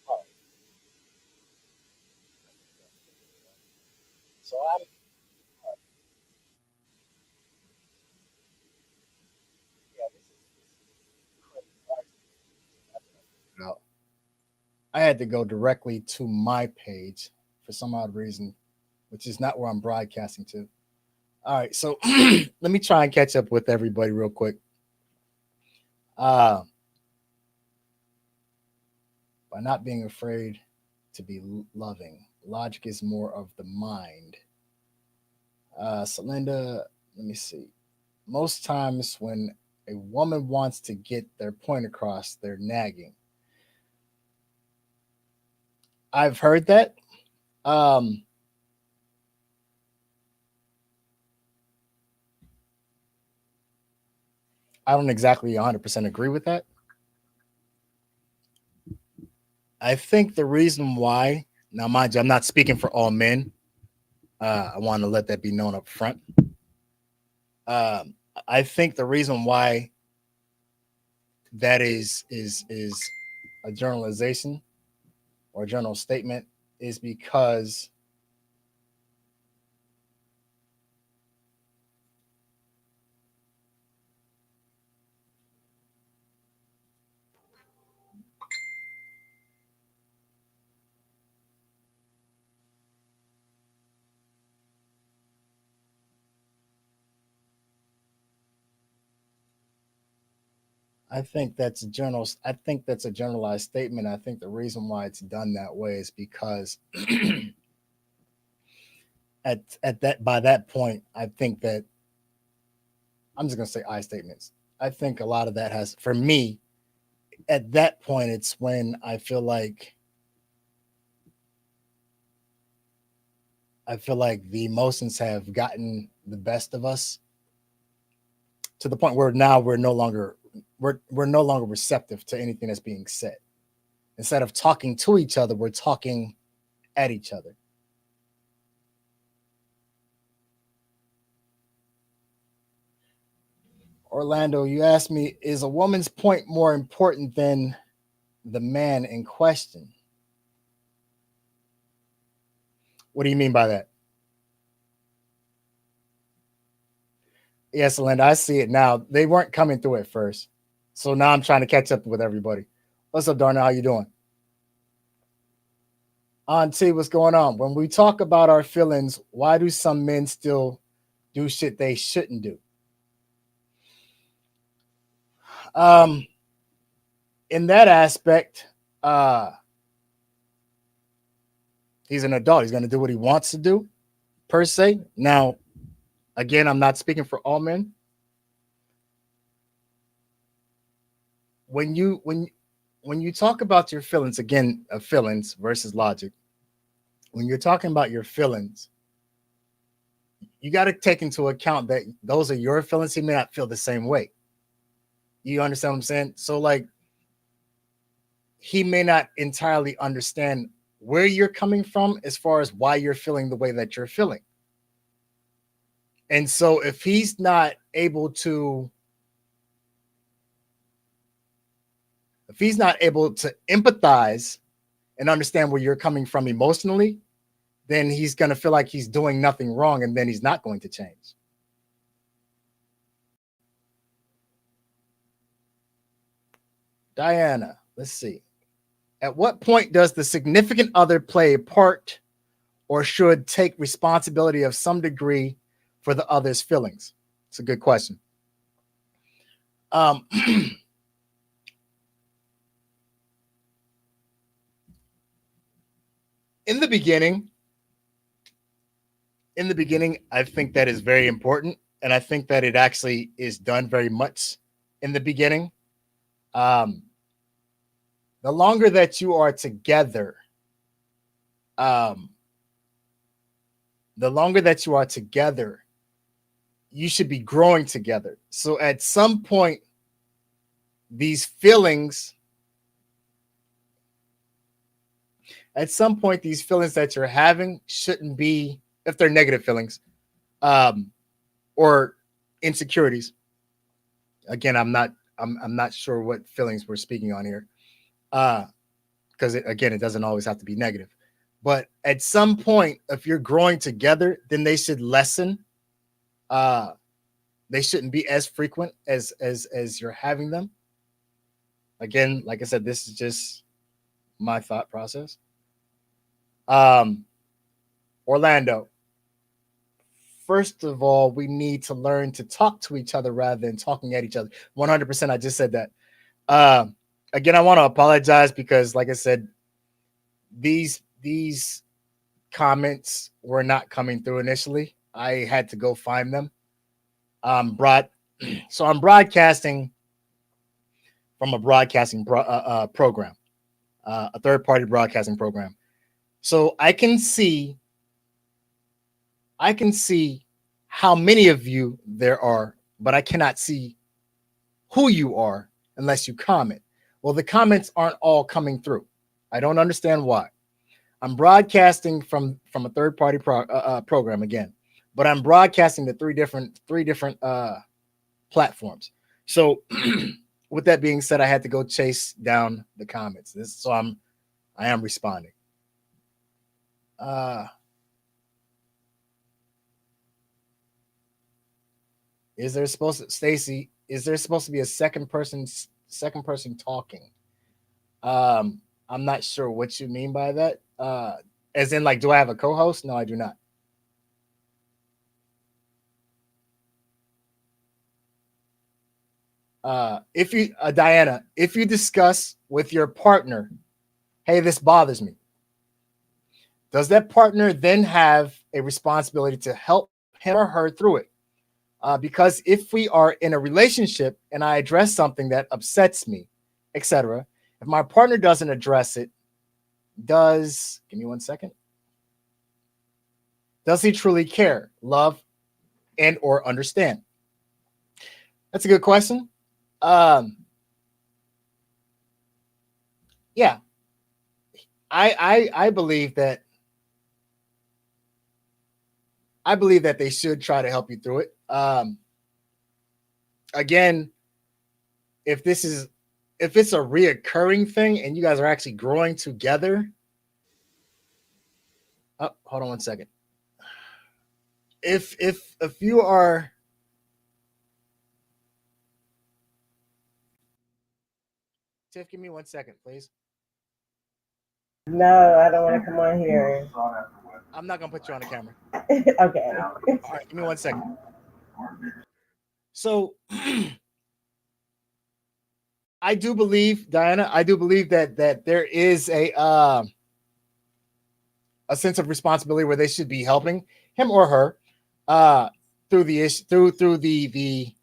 All right. So I'm yeah. This is crazy. Now, I had to go directly to my page for some odd reason, which is not where I'm broadcasting to. All right, so let me try and catch up with everybody real quick. Uh, by not being afraid to be loving, logic is more of the mind. So, Linda, let me see. Most times when a woman wants to get their point across, they're nagging. I've heard that. Um, I don't exactly 100% agree with that. I think the reason why, now, mind you, I'm not speaking for all men. I want to let that be known up front. I think the reason why that is a generalization or a general statement is because I think that's a generalized statement. I think the reason why it's done that way is because at that by that point, I think that I'm just gonna say I statements. I think a lot of that has for me at that point it's when I feel like the emotions have gotten the best of us to the point where now we're no longer receptive to anything that's being said. Instead of talking to each other, we're talking at each other. Orlando, you asked me, is a woman's point more important than the man in question? What do you mean by that? Yes, Linda, I see it now. They weren't coming through at first. So now I'm trying to catch up with everybody. What's up, Darnell? How you doing? Auntie, what's going on? When we talk about our feelings, why do some men still do shit they shouldn't do? Um, in that aspect, he's an adult. He's gonna do what he wants to do, per se. Now, again, I'm not speaking for all men. When you when when you talk about your feelings, again, feelings versus logic, when you're talking about your feelings, you got to take into account that those are your feelings. He may not feel the same way. You understand what I'm saying? So, like, he may not entirely understand where you're coming from as far as why you're feeling the way that you're feeling. And so, if he's not able to empathize and understand where you're coming from emotionally, then he's going to feel like he's doing nothing wrong and then he's not going to change. Diana, let's see. At what point does the significant other play a part or should take responsibility of some degree for the other's feelings? It's a good question. Um, in the beginning, I think that is very important, and I think that it actually is done very much in the beginning. Um, the longer that you are together, um, the longer that you are together, you should be growing together. So these feelings, at some point, these feelings that you're having shouldn't be, if they're negative feelings, um, or insecurities. Again, I'm not sure what feelings we're speaking on here, because again, it doesn't always have to be negative. But at some point, if you're growing together, then they should lessen. Uh, they shouldn't be as frequent as you're having them. Again, like I said, this is just my thought process. Um, Orlando, first of all, we need to learn to talk to each other rather than talking at each other. 100%. I just said that. Uh, Again, I want to apologize because, like I said, these comments were not coming through initially. I had to go find them. Broad, so I'm broadcasting from a program, a third party broadcasting program. So I can see how many of you there are, but I cannot see who you are unless you comment. Well, the comments aren't all coming through. I don't understand why. I'm broadcasting from a program again, but I'm broadcasting to three different platforms. So with that being said, I had to go chase down the comments. So I am responding. Uh is there supposed to Stacy, is there supposed to be a second person talking? I'm not sure what you mean by that. As in like do I have a co-host? No, I do not. If you Diana, if you discuss with your partner, hey, this bothers me, does that partner then have a responsibility to help him or her through it? Because if we are in a relationship and I address something that upsets me, etc., if my partner doesn't address it, give me 1 second, does he truly care, love, and or understand? That's a good question. Um, yeah, I believe that they should try to help you through it. Again, if it's a reoccurring thing and you guys are actually growing together. Oh, hold on 1 second. If you are, Tiff, give me 1 second, please. No, I don't want to come on here. I'm not gonna put you on the camera. Okay. All right, give me 1 second. So I do believe, Diana, I do believe that there is a sense of responsibility where they should be helping him or her uh, through the issue, through the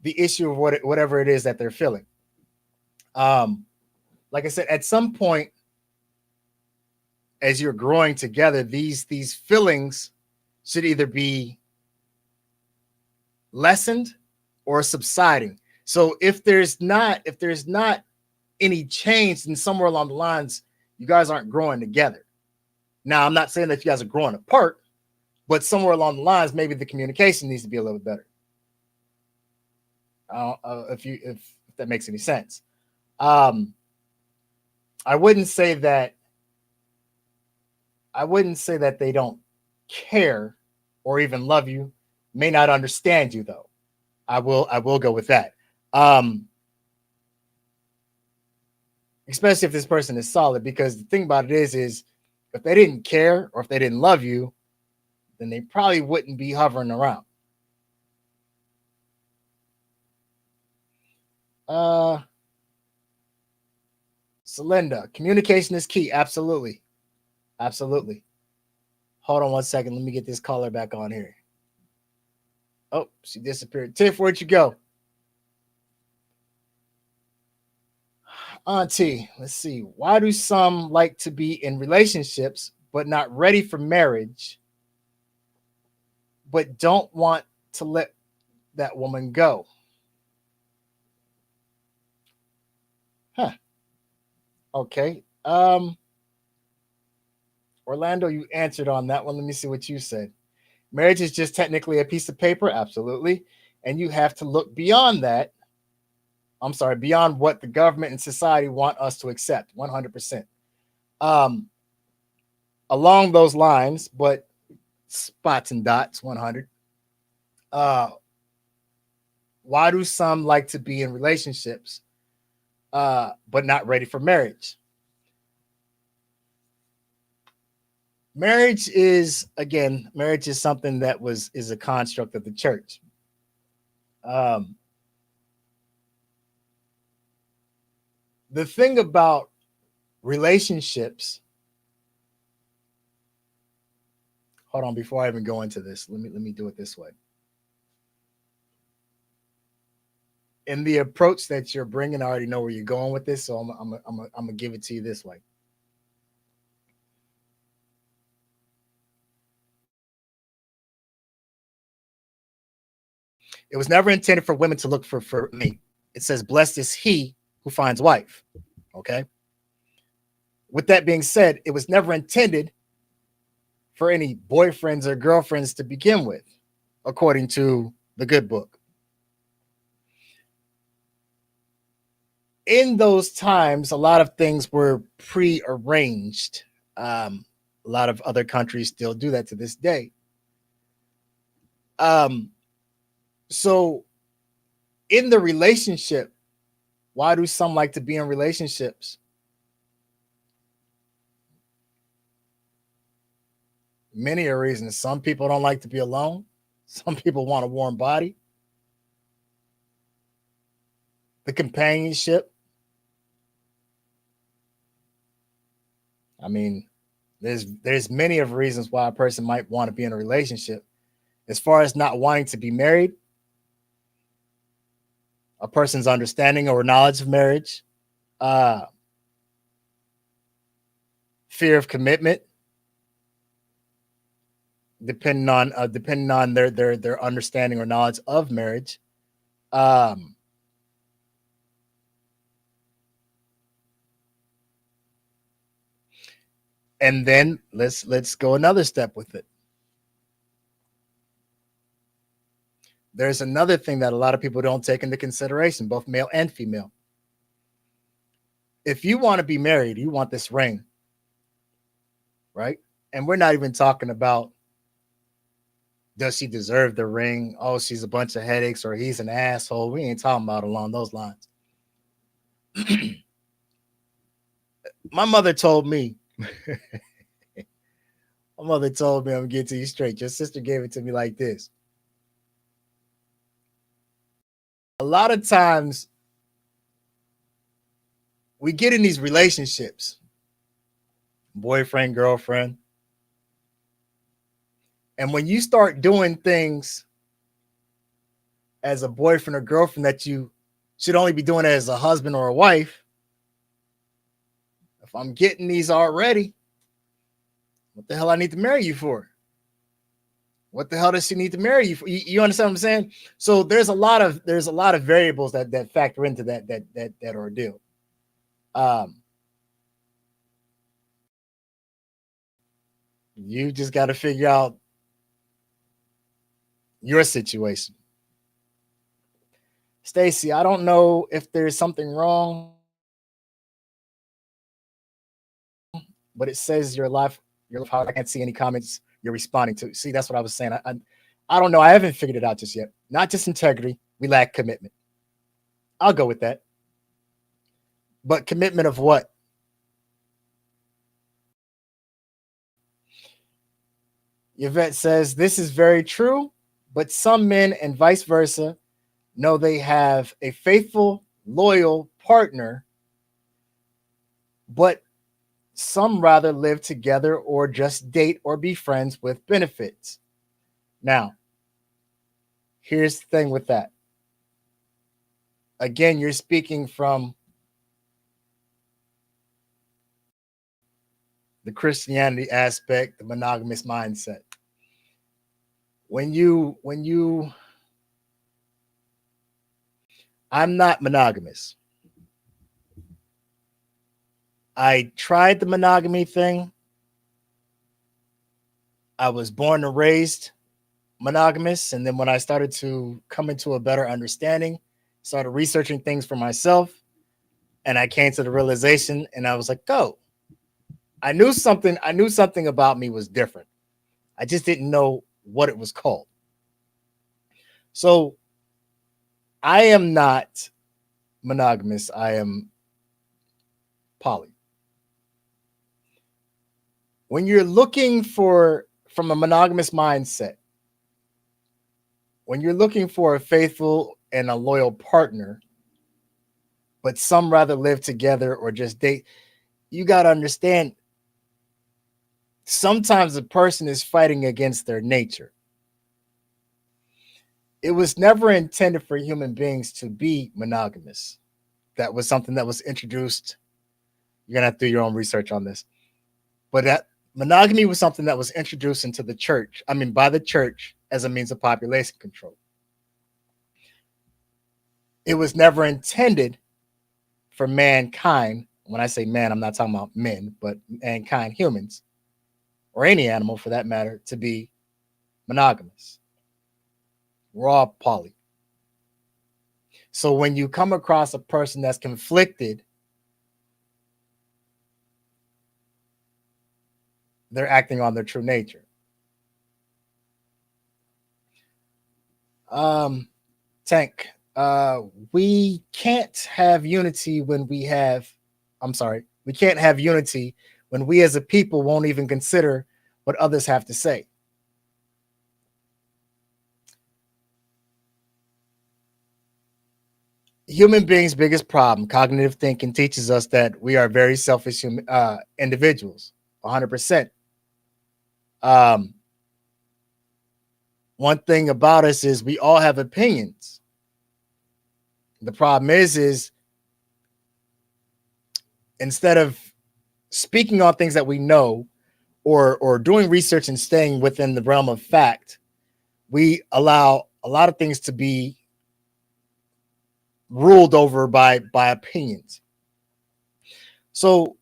the issue of whatever it is that they're feeling. Um, like I said, at some point, as you're growing together, these feelings should either be lessened or subsiding. So if there's not any change, then somewhere along the lines, you guys aren't growing together. Now, I'm not saying that you guys are growing apart, but somewhere along the lines, maybe the communication needs to be a little bit better. If that makes any sense. Um, I wouldn't say that they don't care or even love you. May not understand you though. I will go with that. Um, Especially if this person is solid, because the thing about it is if they didn't care or if they didn't love you, then they probably wouldn't be hovering around. Uh Celinda, communication is key. Absolutely. Absolutely. Hold on 1 second. Let me get this caller back on here. Oh, she disappeared. Tiff, where'd you go? Auntie, let's see. Why do some like to be in relationships but not ready for marriage, but don't want to let that woman go? Huh. Okay. Orlando, you answered on that one. Let me see what you said. Marriage is just technically a piece of paper, absolutely. And you have to look beyond that. I'm sorry, beyond what the government and society want us to accept, 100%. Um, Along those lines, but spots and dots, 100. Uh, why do some like to be in relationships, but not ready for marriage? Marriage is something that is a construct of the church. Um, the thing about relationships, hold on, before I even go into this, let me do it this way. In the approach that you're bringing, I already know where you're going with this, so I'm gonna give it to you this way. It was never intended for women to look for me. It says, "Blessed is he who finds wife." Okay. With that being said, it was never intended for any boyfriends or girlfriends to begin with, according to the good book. In those times, a lot of things were pre-arranged. A lot of other countries still do that to this day. Um, so in the relationship, why do some like to be in relationships? Many are reasons. Some people don't like to be alone. Some people want a warm body. The companionship. I mean, there's many of reasons why a person might want to be in a relationship. As far as not wanting to be married, a person's understanding or knowledge of marriage, uh, fear of commitment, depending on their understanding or knowledge of marriage. Um, and then let's go another step with it. There's another thing that a lot of people don't take into consideration, both male and female. If you want to be married, you want this ring, right? And we're not even talking about does she deserve the ring? Oh, she's a bunch of headaches, or he's an asshole. We ain't talking about along those lines. My mother told me, I'm gonna get to you straight. Your sister gave it to me like this. A lot of times we get in these relationships, boyfriend, girlfriend, and when you start doing things as a boyfriend or girlfriend that you should only be doing as a husband or a wife, if I'm getting these already, what the hell I need to marry you for? What the hell does she need to marry you for? You understand what I'm saying? So there's a lot of variables that factor into that ordeal. Um, you just got to figure out your situation. Stacy, I don't know if there's something wrong, but it says your life. I can't see any comments you're responding to. See, that's what I was saying. I don't know. I haven't figured it out just yet. Not just integrity. We lack commitment. I'll go with that. But commitment of what? Yvette says this is very true, but some men and vice versa know they have a faithful, loyal partner, but some rather live together or just date or be friends with benefits. Now, here's the thing with that. Again, you're speaking from the Christianity aspect, the monogamous mindset. When you I'm not monogamous. I tried the monogamy thing. I was born and raised monogamous, and then when I started to come into a better understanding, started researching things for myself, and I came to the realization, and I was like, "Oh, I knew something. I knew something about me was different. I just didn't know what it was called." So I am not monogamous. I am poly. When you're looking for from a monogamous mindset, when you're looking for a faithful and a loyal partner, but some rather live together or just date, you got to understand sometimes a person is fighting against their nature. It was never intended for human beings to be monogamous. That was something that was introduced. You're going to have to do your own research on this. But that monogamy was something that was introduced into the church, I mean, by the church as a means of population control. It was never intended for mankind. When I say man, I'm not talking about men, but mankind, humans, or any animal for that matter, to be monogamous. We're all poly. So when you come across a person that's conflicted, they're acting on their true nature. Tank, we can't have unity when we have, I'm sorry, we can't have unity when we as a people won't even consider what others have to say. Human beings' biggest problem, cognitive thinking teaches us that we are very selfish individuals, 100%. Um, One thing about us is we all have opinions. The problem is instead of speaking on things that we know or doing research and staying within the realm of fact, we allow a lot of things to be ruled over by opinions. So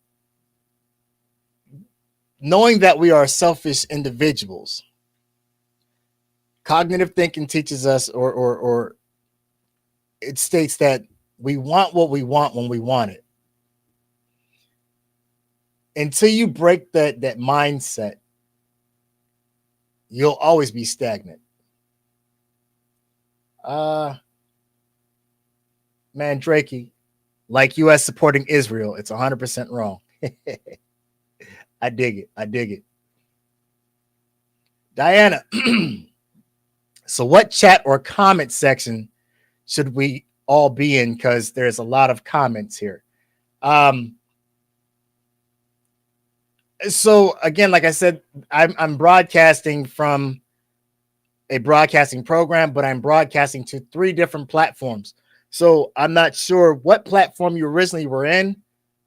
knowing that we are selfish individuals, cognitive thinking teaches us or it states that we want what we want when we want it. Until you break that mindset, you'll always be stagnant. Man, Drakey, like US supporting Israel, it's 100% wrong. I dig it. I dig it. Diana, so what chat or comment section should we all be in? Because there's a lot of comments here. So again, like I said, I'm broadcasting from a broadcasting program, but I'm broadcasting to 3 different platforms. So I'm not sure what platform you originally were in.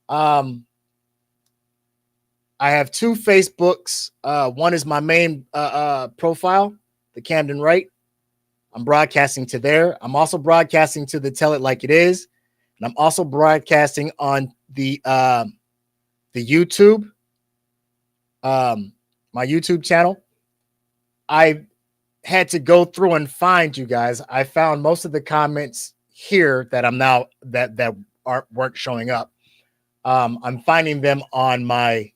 I have 2 Facebooks. One is my main profile, the Camden Wright. I'm broadcasting to there. I'm also broadcasting to the Tell It Like It Is, and I'm also broadcasting on the YouTube, my YouTube channel. I had to go through and find you guys. I found most of the comments here that I'm now that weren't showing up. I'm finding them on my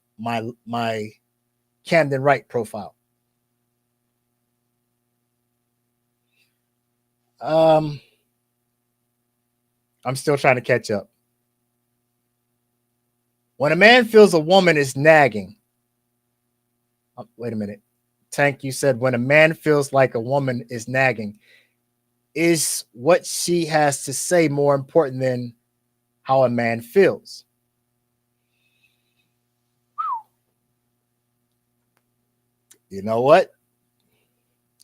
Camden Wright profile. I'm still trying to catch up. When a man feels a woman is nagging, wait a minute. Tank, you said when a man feels like a woman is nagging, is what she has to say more important than how a man feels? You know what?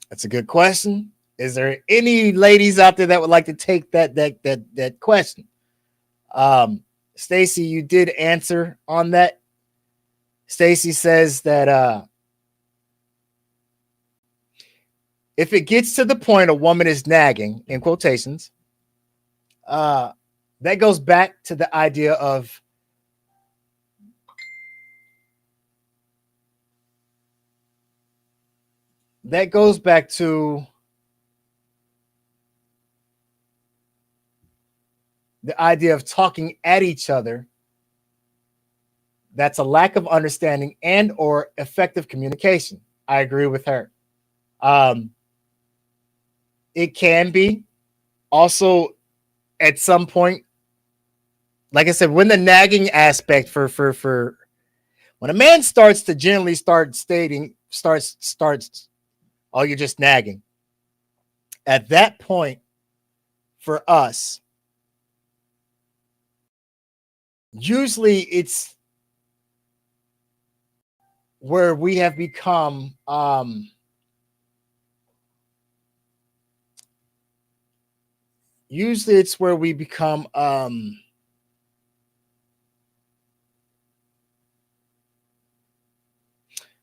That's a good question. Is there any ladies out there that would like to take that question? Stacy, you did answer on that. Stacy says that if it gets to the point a woman is nagging, in quotations, that goes back to the idea of the idea of talking at each other. That's a lack of understanding and or effective communication. I agree with her. It can be also at some point, like I said, when the nagging aspect for when a man starts to generally starts, oh, you're just nagging. At that point, for us, usually it's where we have become usually it's where we become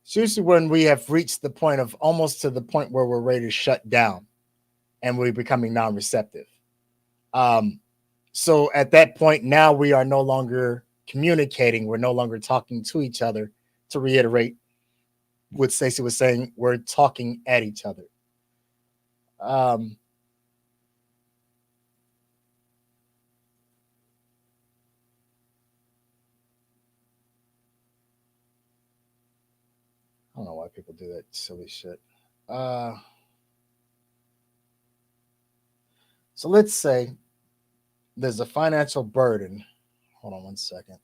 it's usually when we have reached the point of almost to the point where we're ready to shut down and we're becoming non-receptive. So at that point, now we are no longer communicating. We're no longer talking to each other, to reiterate. what Stacey was saying, we're talking at each other. Um, I don't know why people do that silly shit. Uh, so let's say there's a financial burden. Hold on one second.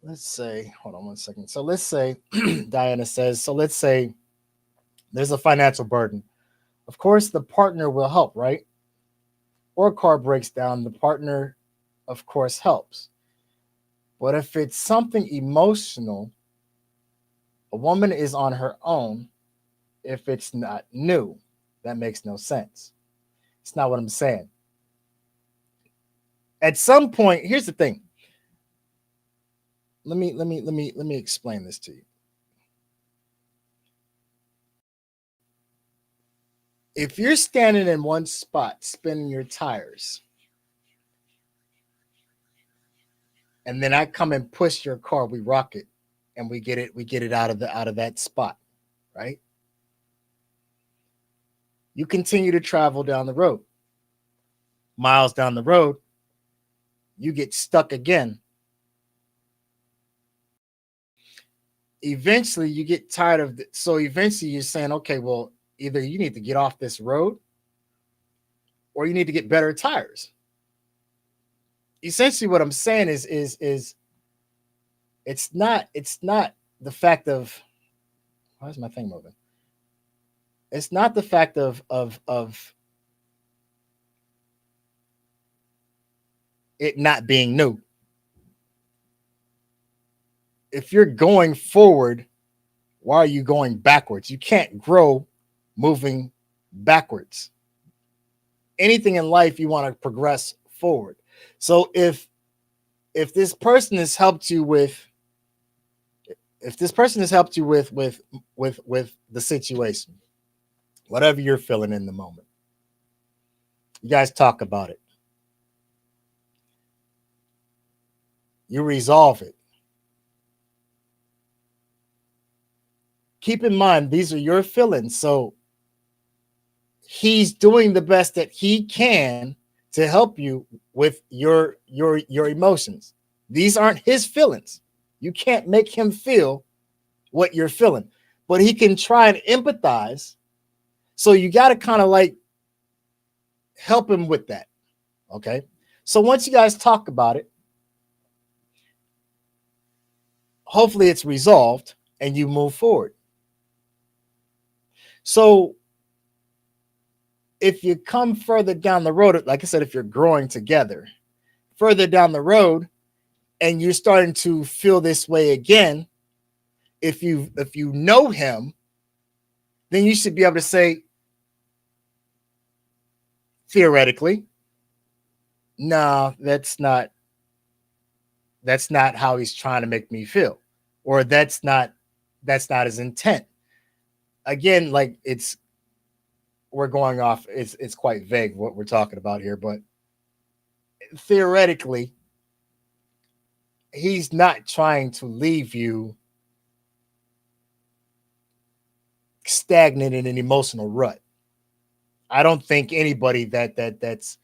Let's say, hold on one second. So let's say Diana says, so let's say there's a financial burden. Of course, the partner will help, right? Or a car breaks down, the partner, of course, helps. But if it's something emotional, a woman is on her own if it's not new. That makes no sense. It's not what I'm saying. At some point, here's the thing. Let me explain this to you. If you're standing in one spot spinning your tires, and then I come and push your car, we rock it, and we get it out of that spot, right? You continue to travel down the road. Miles down the road, you get stuck again. Eventually you get tired of it. So eventually you're saying, okay, well, either you need to get off this road or you need to get better tires. Essentially what I'm saying is it's not the fact of, why is my thing moving? It's not the fact of it not being new. If you're going forward, why are you going backwards? You can't grow moving backwards. Anything in life you want to progress forward. So if this person has helped you with if this person has helped you with the situation, whatever you're feeling in the moment, you guys talk about it. You resolve it. Keep in mind these are your feelings, so he's doing the best that he can to help you with your emotions. These aren't his feelings. You can't make him feel what you're feeling, but he can try and empathize. So you got to kind of like help him with that. Okay. So once you guys talk about it, hopefully it's resolved and you move forward. So if you come further down the road, like I said, if you're growing together further down the road and you're starting to feel this way again, if you know him, then you should be able to say, theoretically, no, that's not how he's trying to make me feel, or that's not his intent. Again, like we're going off, it's quite vague what we're talking about here, but theoretically he's not trying to leave you stagnant in an emotional rut. I don't think anybody that's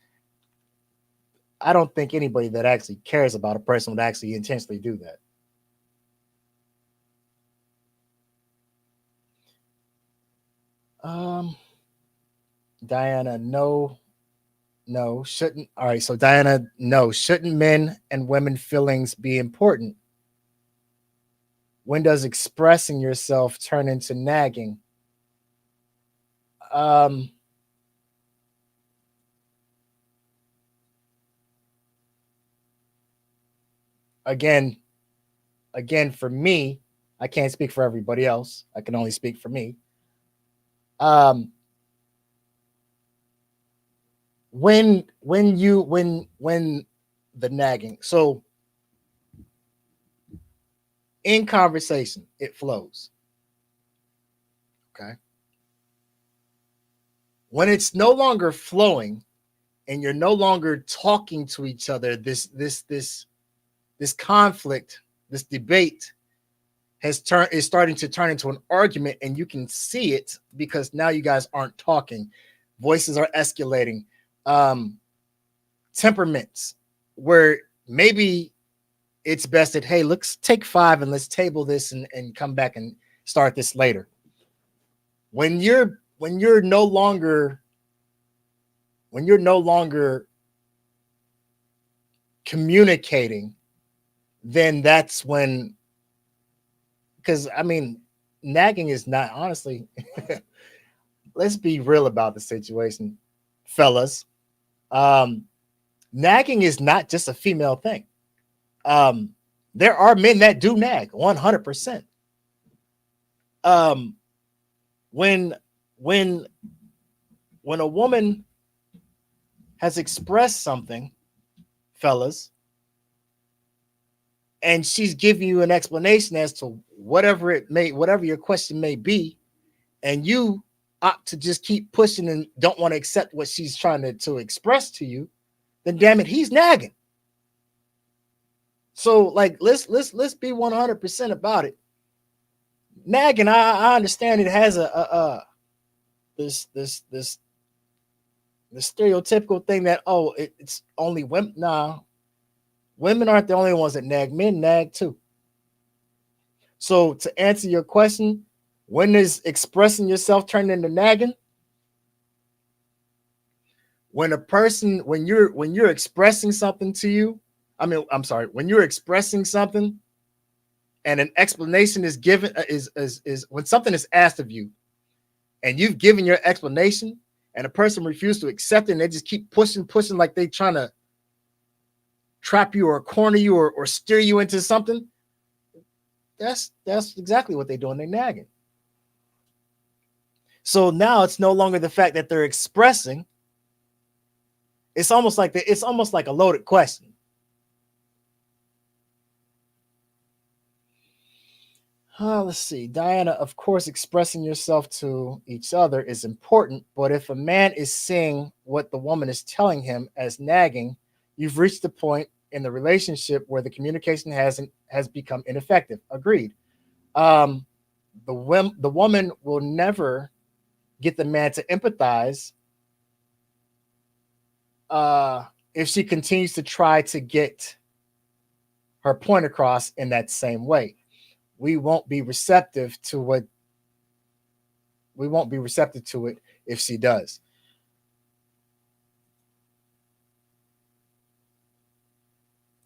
I don't think anybody that actually cares about a person would actually intentionally do that. Um, Diana, no, no, shouldn't. All right, so Diana, no, shouldn't men and women feelings be important? When does expressing yourself turn into nagging? Um, again, again, for me, I can't speak for everybody else. I can only speak for me. Um, when the nagging. So in conversation, it flows. Okay. When it's no longer flowing and you're no longer talking to each other, this conflict, this debate is starting to turn into an argument, and you can see it because now you guys aren't talking. Voices are escalating. Um, Temperaments where maybe it's best that, hey, let's take 5 and let's table this and come back and start this later. When you're no longer communicating, then that's when, because I mean, nagging is not, honestly, let's be real about the situation, fellas. Um, Nagging is not just a female thing. Um, there are men that do nag 100%. Um, when when when a woman has expressed something, fellas, and she's giving you an explanation as to whatever your question may be, and you opt to just keep pushing and don't want to accept what she's trying to express to you, then damn it, he's nagging. So like let's be 100% about it. Nagging, I understand it has a this this this the stereotypical thing that, oh, it's only women. Nah, women aren't the only ones that nag. Men nag too. So to answer your question, when is expressing yourself turned into nagging? When you're expressing something to you, I mean, I'm sorry, when you're expressing something and an explanation is given, is when something is asked of you and you've given your explanation and a person refused to accept it and they just keep pushing like they trying to trap you or corner you or steer you into something. That's exactly what they're doing. They're nagging. So now it's no longer the fact that they're expressing. It's almost like a loaded question. Let's see. Diana, of course, expressing yourself to each other is important, but if a man is seeing what the woman is telling him as nagging, you've reached the point in the relationship where the communication has become ineffective. Agreed. Um, the woman will never get the man to empathize if she continues to try to get her point across in that same way. We won't be receptive to what we won't be receptive to it if she does.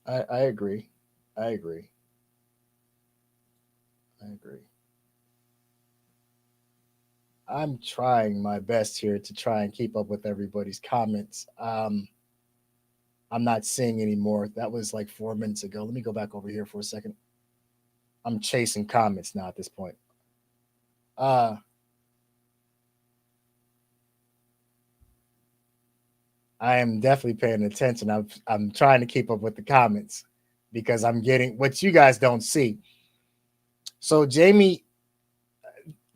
I agree. I agree. I agree. I'm trying my best here to try and keep up with everybody's comments. I'm not seeing anymore. That was like 4 minutes ago. Let me go back over here for a second. I'm chasing comments now at this point. Uh, I am definitely paying attention. I'm trying to keep up with the comments because I'm getting what you guys don't see. So Jamie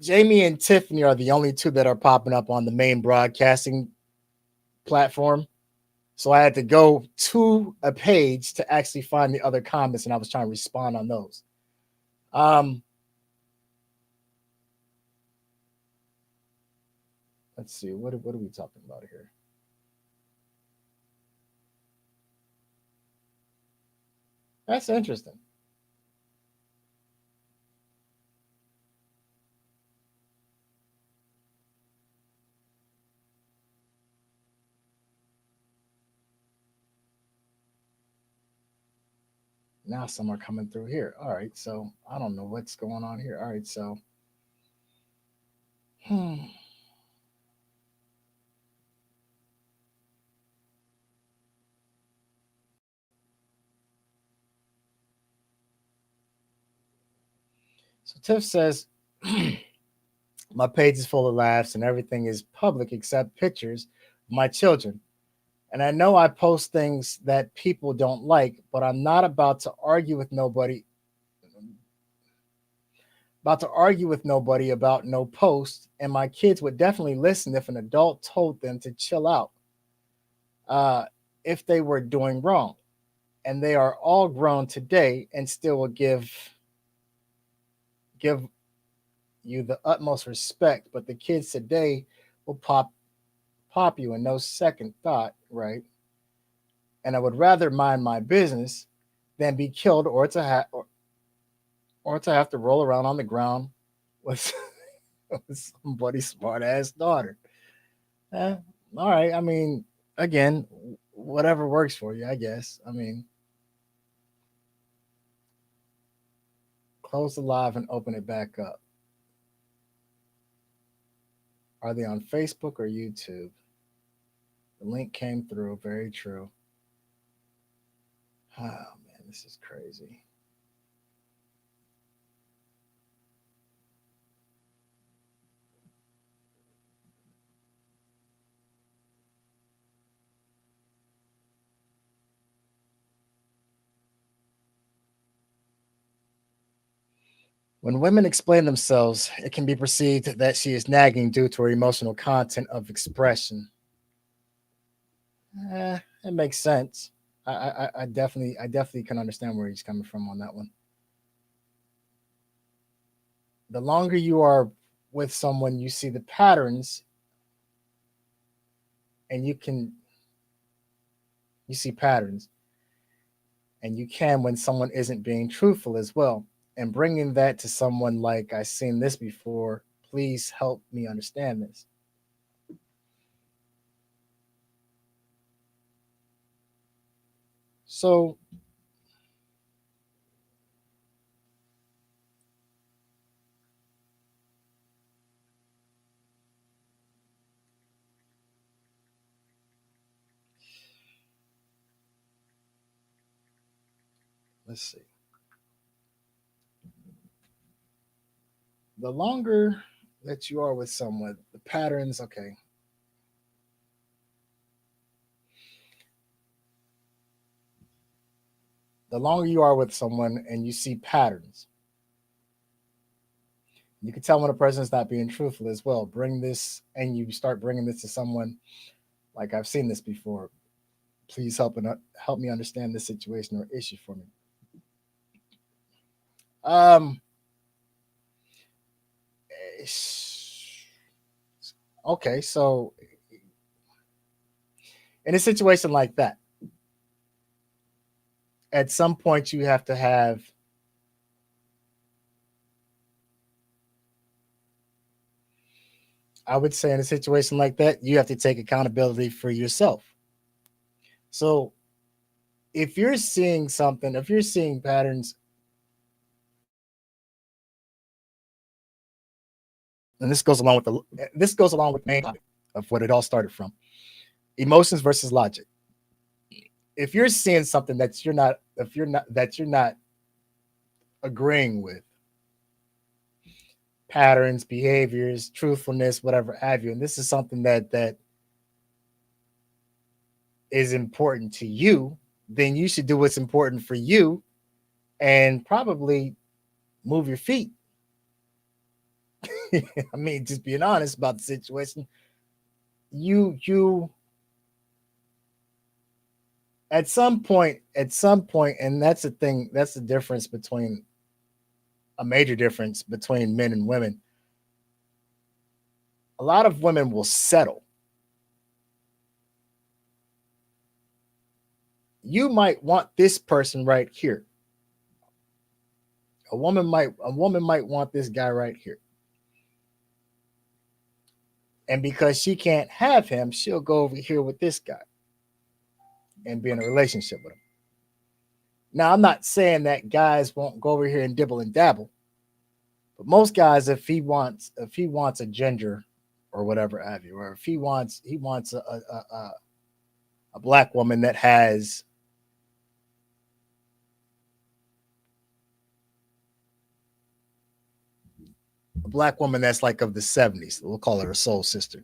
and Tiffany are the only two that are popping up on the main broadcasting platform. So I had to go to a page to actually find the other comments, and I was trying to respond on those. Um, let's see, what are we talking about here? That's interesting. Now some are coming through here. All right, so I don't know what's going on here. All right, so hmm. So Tiff says my page is full of laughs and everything is public except pictures of my children. And I know I post things that people don't like, but I'm not about to argue with nobody. about to argue with nobody about no post, and my kids would definitely listen if an adult told them to chill out uh, if they were doing wrong. And they are all grown today and still will give you the utmost respect. But the kids today will pop you in no second thought, right? And I would rather mind my business than be killed or to have to roll around on the ground with, with somebody's smart ass daughter. Eh, all right. I mean, again, whatever works for you, I guess. I mean, close the live and open it back up. Are they on Facebook or YouTube? The link came through. Very true. Oh man, this is crazy. When women explain themselves, it can be perceived that she is nagging due to her emotional content of expression. It makes sense. I definitely can understand where he's coming from on that one. The longer you are with someone, you see the patterns, and you see patterns, and you can when someone isn't being truthful as well. And bringing that to someone like I've seen this before. Please help me understand this. So let's see. The longer that you are with someone, the patterns, okay. The longer you are with someone and you see patterns, you can tell when a person is not being truthful as well. Bring this, and you start bringing this to someone like I've seen this before. Please help me understand this situation or issue for me. Um, okay, so in a situation like that, at some point you have to have, I would say in a situation like that, you have to take accountability for yourself. So if you're seeing something, if you're seeing patterns, and this goes along with the main topic of what it all started from: emotions versus logic. If you're seeing something that you're not agreeing with, patterns, behaviors, truthfulness, whatever have you, and this is something that is important to you, then you should do what's important for you and probably move your feet. I mean, just being honest about the situation. You at some point, and that's the thing, that's the difference between a major difference between men and women. A lot of women will settle. You might want this person right here. A woman might want this guy right here. And because she can't have him, she'll go over here with this guy and be in a relationship with him. Now, I'm not saying that guys won't go over here and dibble and dabble, but most guys, if he wants a ginger or whatever have you, or if he wants a black woman that has a black woman that's like of the 70s, we'll call her a soul sister.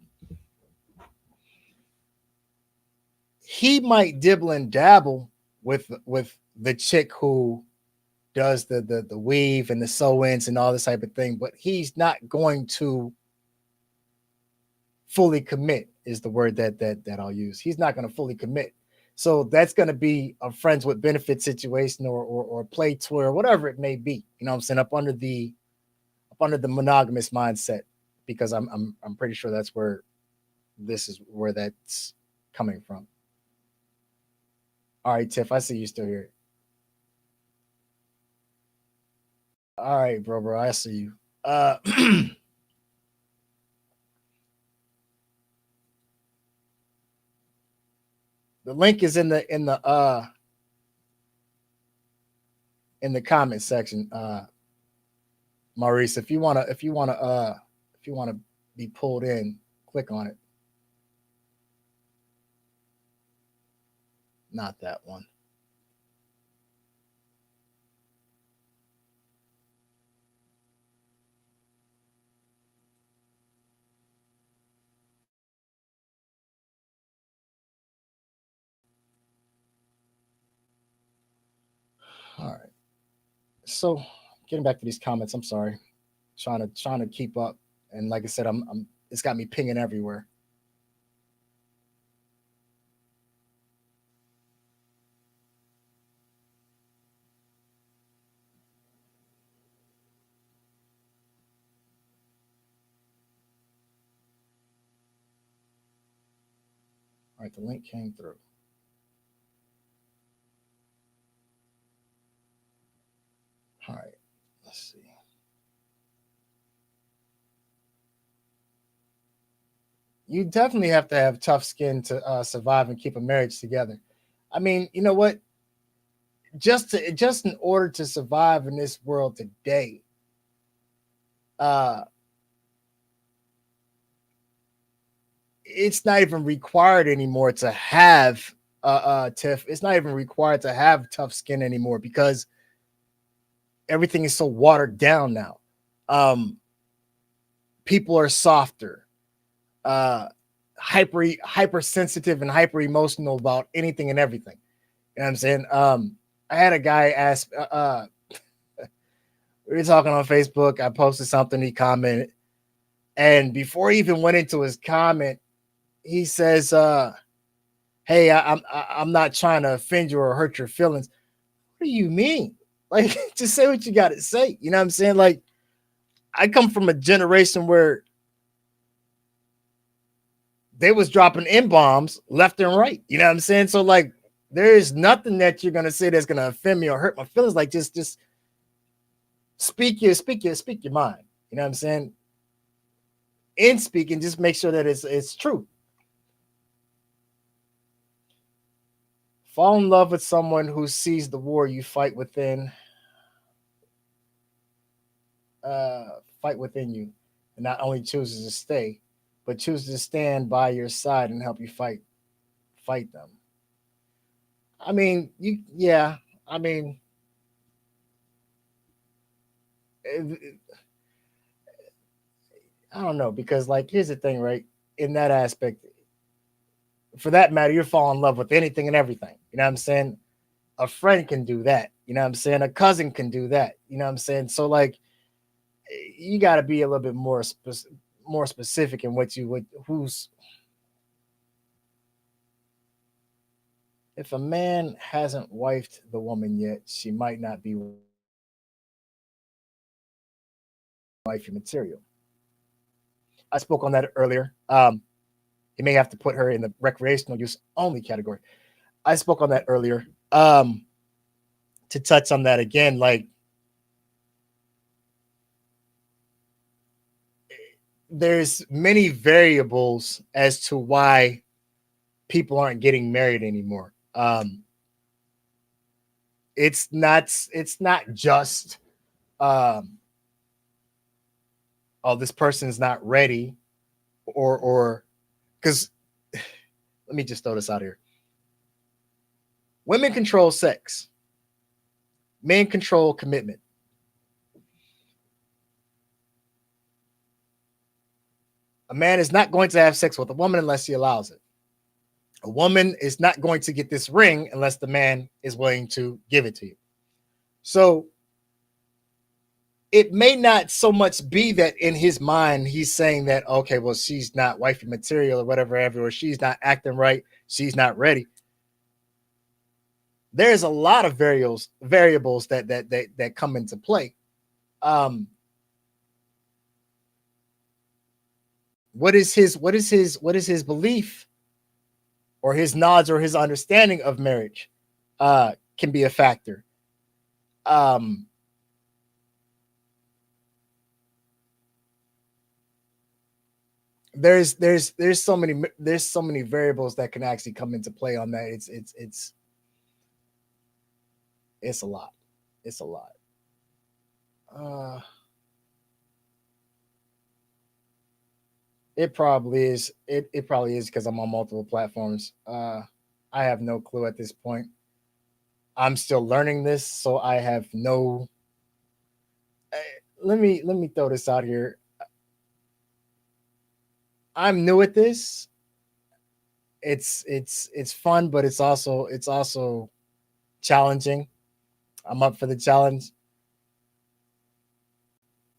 He might dibble and dabble with the chick who does the weave and the sew-ins and all this type of thing, but he's not going to fully commit is the word that I'll use. He's not going to fully commit. So that's going to be a friends with benefit situation or play tour or whatever it may be. You know what I'm saying? Up under the monogamous mindset, because I'm pretty sure that's where that's coming from. All right, Tiff, I see you still here. All right, bro, I see you. The link is in the comment section. Maurice, if you wanna be pulled in, click on it. Not that one. All right. So getting back to these comments, I'm sorry. Trying to keep up. And like I said, I'm it's got me pinging everywhere. All right, the link came through. All right, let's see. You definitely have to have tough skin to survive and keep a marriage together. I mean, you know what? Just in order to survive in this world today, uh, it's not even required anymore to have Tiff. It's not even required to have tough skin anymore because everything is so watered down now. Um, People are softer, uh, hypersensitive and hyper emotional about anything and everything. You know what I'm saying? I had a guy ask. We were talking on Facebook. I posted something. He commented, and before he even went into his comment, he says, "Hey, I'm not trying to offend you or hurt your feelings." What do you mean? Like, just say what you got to say. You know what I'm saying? Like, I come from a generation where they was dropping in bombs left and right. You know what I'm saying? So like, there is nothing that you're gonna say that's gonna offend me or hurt my feelings. Like, just speak your mind. You know what I'm saying? In speaking, just make sure that it's true. Fall in love with someone who sees the war you fight within you, and not only chooses to stay, but chooses to stand by your side and help you fight them. I mean, yeah. I mean, I don't know, because like, here's the thing, right? In that aspect, for that matter, you're falling in love with anything and everything. You know what I'm saying? A friend can do that. You know what I'm saying? A cousin can do that. You know what I'm saying? So like, you got to be a little bit more specific in who's. If a man hasn't wifed the woman yet, she might not be wifey material. I spoke on that earlier. You may have to put her in the recreational use only category. I spoke on that earlier. To touch on that again, like, there's many variables as to why people aren't getting married anymore. It's not just um, oh, this person's not ready, or because let me just throw this out here. Women control sex, men control commitment. A man is not going to have sex with a woman unless he allows it. A woman is not going to get this ring unless the man is willing to give it to you. So it may not so much be that in his mind he's saying that, okay, well, she's not wifey material or whatever, or she's not acting right, she's not ready. There's a lot of variables that come into play. Um, what is his belief or his knowledge or his understanding of marriage can be a factor. Um, there's so many variables that can actually come into play on that. It's a lot. It's a lot. Uh, it probably is. It probably is because I'm on multiple platforms. I have no clue at this point. I'm still learning this, so I have no. eh, let me throw this out here. I'm new at this. It's fun, but it's also challenging. I'm up for the challenge.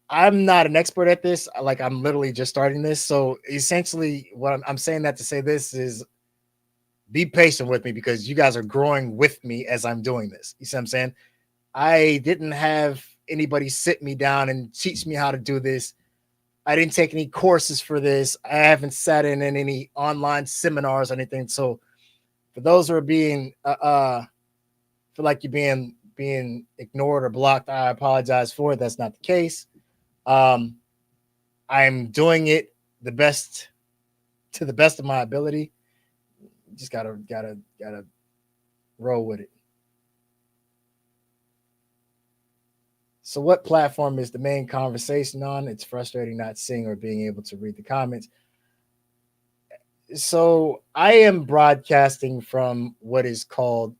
I'm not an expert at this. Like I'm literally just starting this. So essentially, what I'm saying that to say this is be patient with me because you guys are growing with me as I'm doing this. You see what I'm saying? I didn't have anybody sit me down and teach me how to do this. I didn't take any courses for this. I haven't sat in any online seminars or anything. So for those who are being feel like you're being ignored or blocked, I apologize for it. That's not the case. Um, I'm doing it the best to the best of my ability. Just gotta roll with it. So, what platform is the main conversation on? It's frustrating not seeing or being able to read the comments. So, I am broadcasting from what is called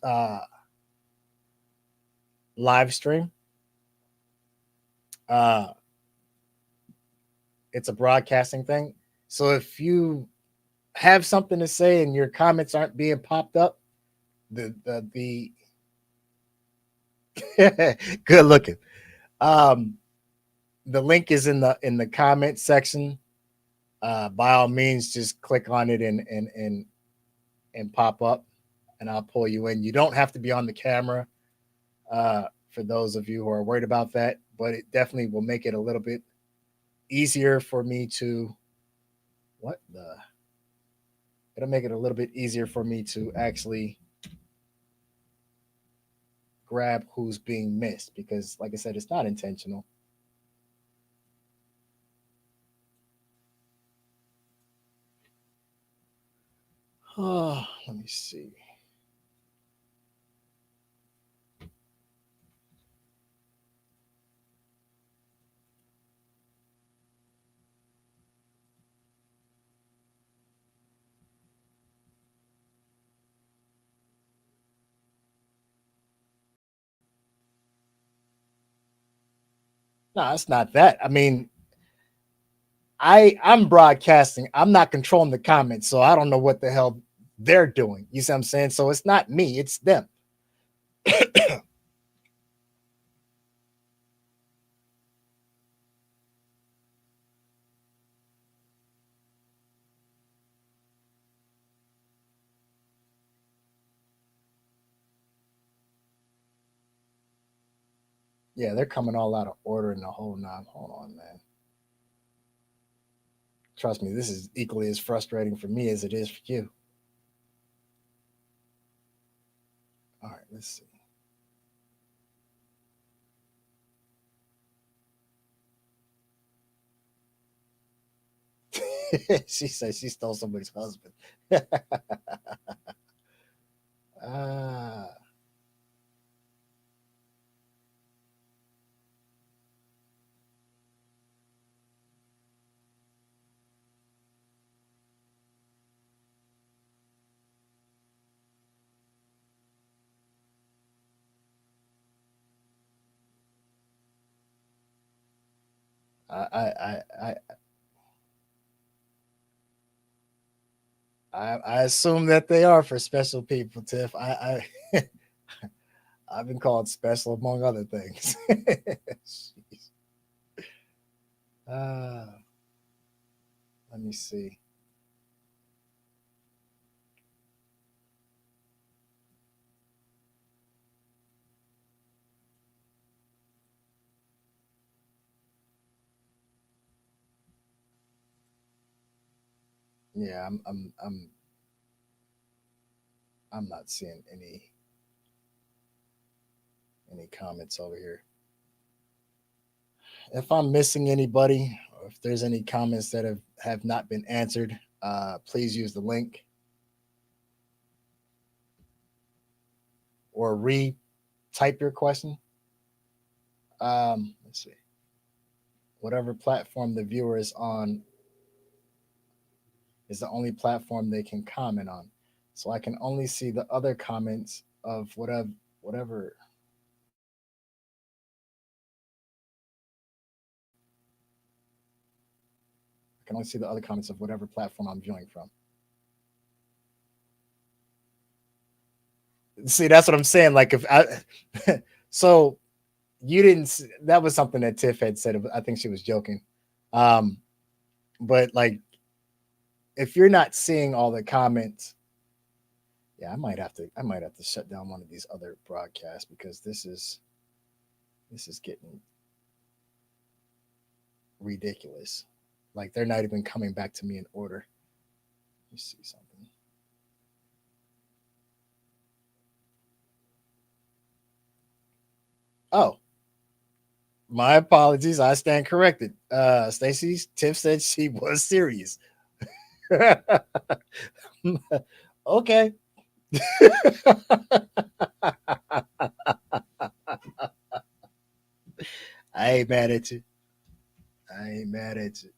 uh, live stream. Uh, it's a broadcasting thing. So, if you have something to say and your comments aren't being popped up, the good looking. Um, the link is in the comment section. By all means, just click on it and pop up, and I'll pull you in. You don't have to be on the camera for those of you who are worried about that, but it definitely will make it a little bit easier for me to what the. It'll make it a little bit easier for me to actually grab who's being missed because, like I said, it's not intentional. Oh, let me see. No, it's not that. I mean, I'm broadcasting. I'm not controlling the comments, so I don't know what the hell they're doing. You see what I'm saying? So it's not me, it's them. Yeah, they're coming all out of order in the whole nine. Hold on, man. Trust me, this is equally as frustrating for me as it is for you. All right, let's see. She said she stole somebody's husband. Ah, I I assume that they are for special people, Tiff. I I've been called special among other things. Jeez. uh, Let me see. Yeah, I'm not seeing any comments over here. If I'm missing anybody, or if there's any comments that have not been answered, please use the link or re-type your question. Let's see. Whatever platform the viewer is on is the only platform they can comment on. So I can only see the other comments of whatever. I can only see the other comments of whatever platform I'm viewing from. See, that's what I'm saying. Like if I, so you didn't. That was something that Tiff had said. I think she was joking. Um, but like, if you're not seeing all the comments, yeah, I might have to. I might have to shut down one of these other broadcasts because this is getting ridiculous. Like they're not even coming back to me in order. Let me see something. Oh, my apologies. I stand corrected. Stacy Tiff said she was serious. Okay. I ain't mad at you. I ain't mad at you.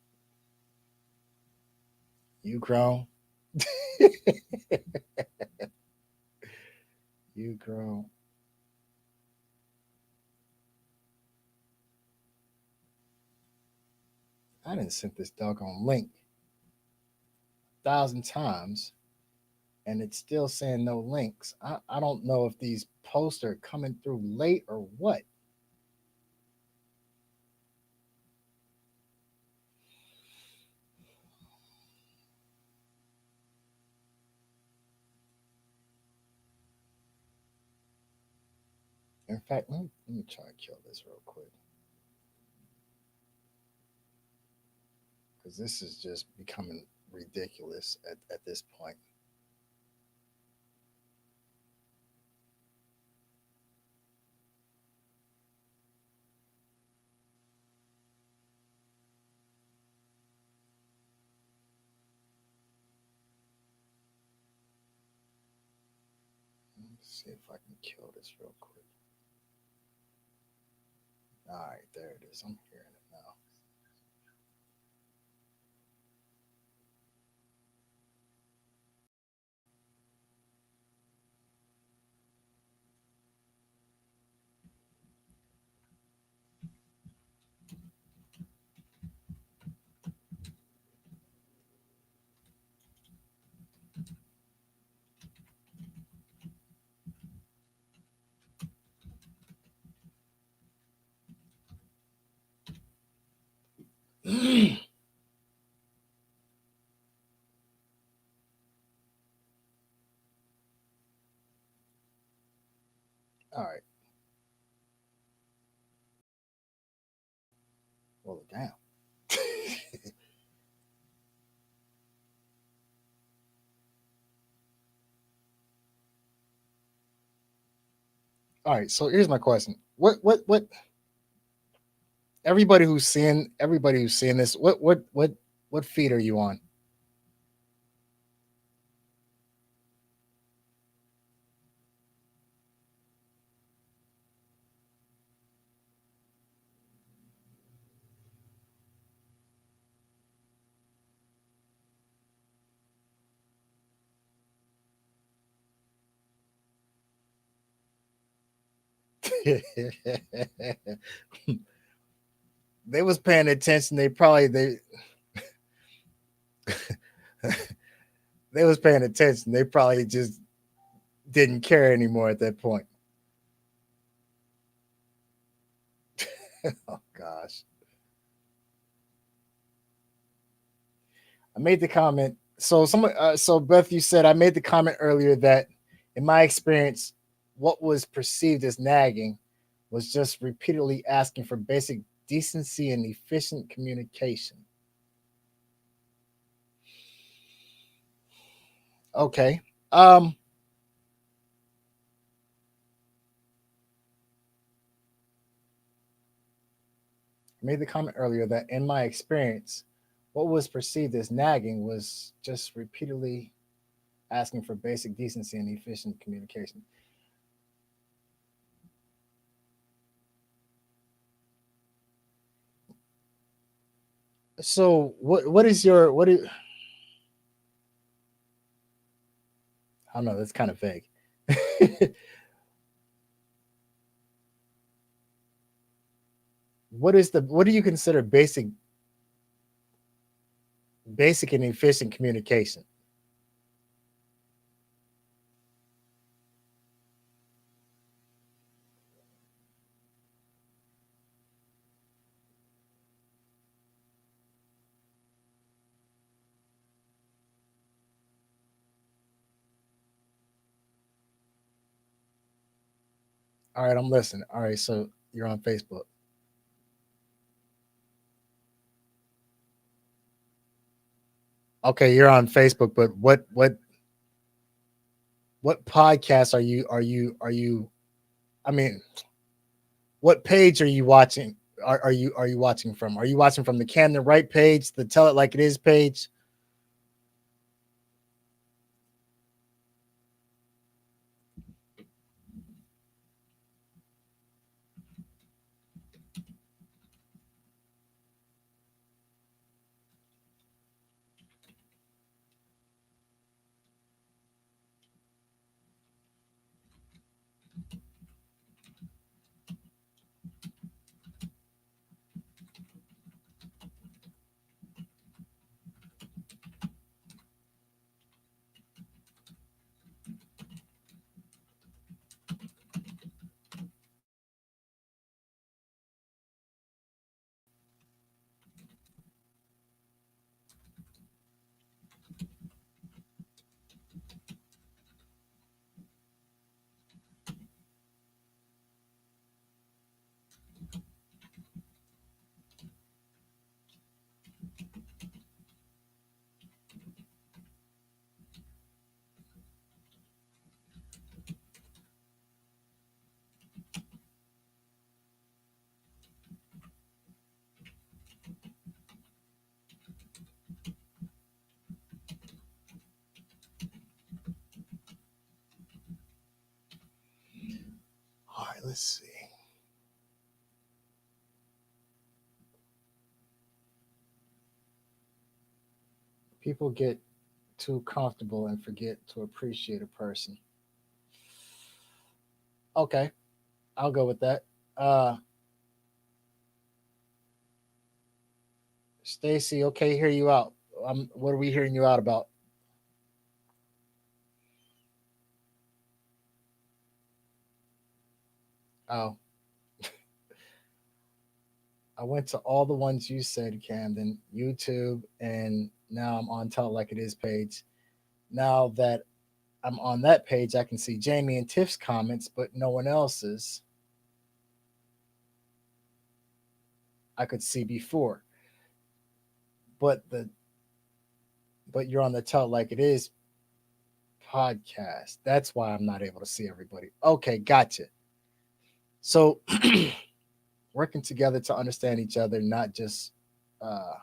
You grown. You grown. I didn't send this doggone link 1,000 times and it's still saying no links. I don't know if these posts are coming through late or what. In fact, let me try and kill this real quick because this is just becoming ridiculous at this point. Let's see if I can kill this real quick. All right, there it is. I'm hearing it now. All right, roll it down. All right, so here's my question. What everybody who's seeing this, what feed are you on? They was paying attention. They was paying attention. They probably just didn't care anymore at that point. Oh gosh. I made the comment. So Beth, you said I made the comment earlier that, in my experience, what was perceived as nagging was just repeatedly asking for basic decency and efficient communication. Okay. Um, I made the comment earlier that, in my experience, what was perceived as nagging was just repeatedly asking for basic decency and efficient communication. So what is your what is I don't know, that's kind of vague. What do you consider basic and efficient communication? All right, I'm listening. All right, so you're on Facebook. Okay, you're on Facebook, but what podcast are you I mean, what page are you watching? Are you watching from? Are you watching from the Camden Right page, the Tell It Like It Is page? All right, let's see. People get too comfortable and forget to appreciate a person. Okay, I'll go with that. Uh Stacy, okay, hear you out. What are we hearing you out about? Oh, I went to all the ones you said, Camden, YouTube, and now I'm on Tell It Like It Is page. Now that I'm on that page, I can see Jamie and Tiff's comments, but no one else's I could see before. But the but you're on the Tell It Like It Is podcast. That's why I'm not able to see everybody. Okay, gotcha. So working together to understand each other, not just uh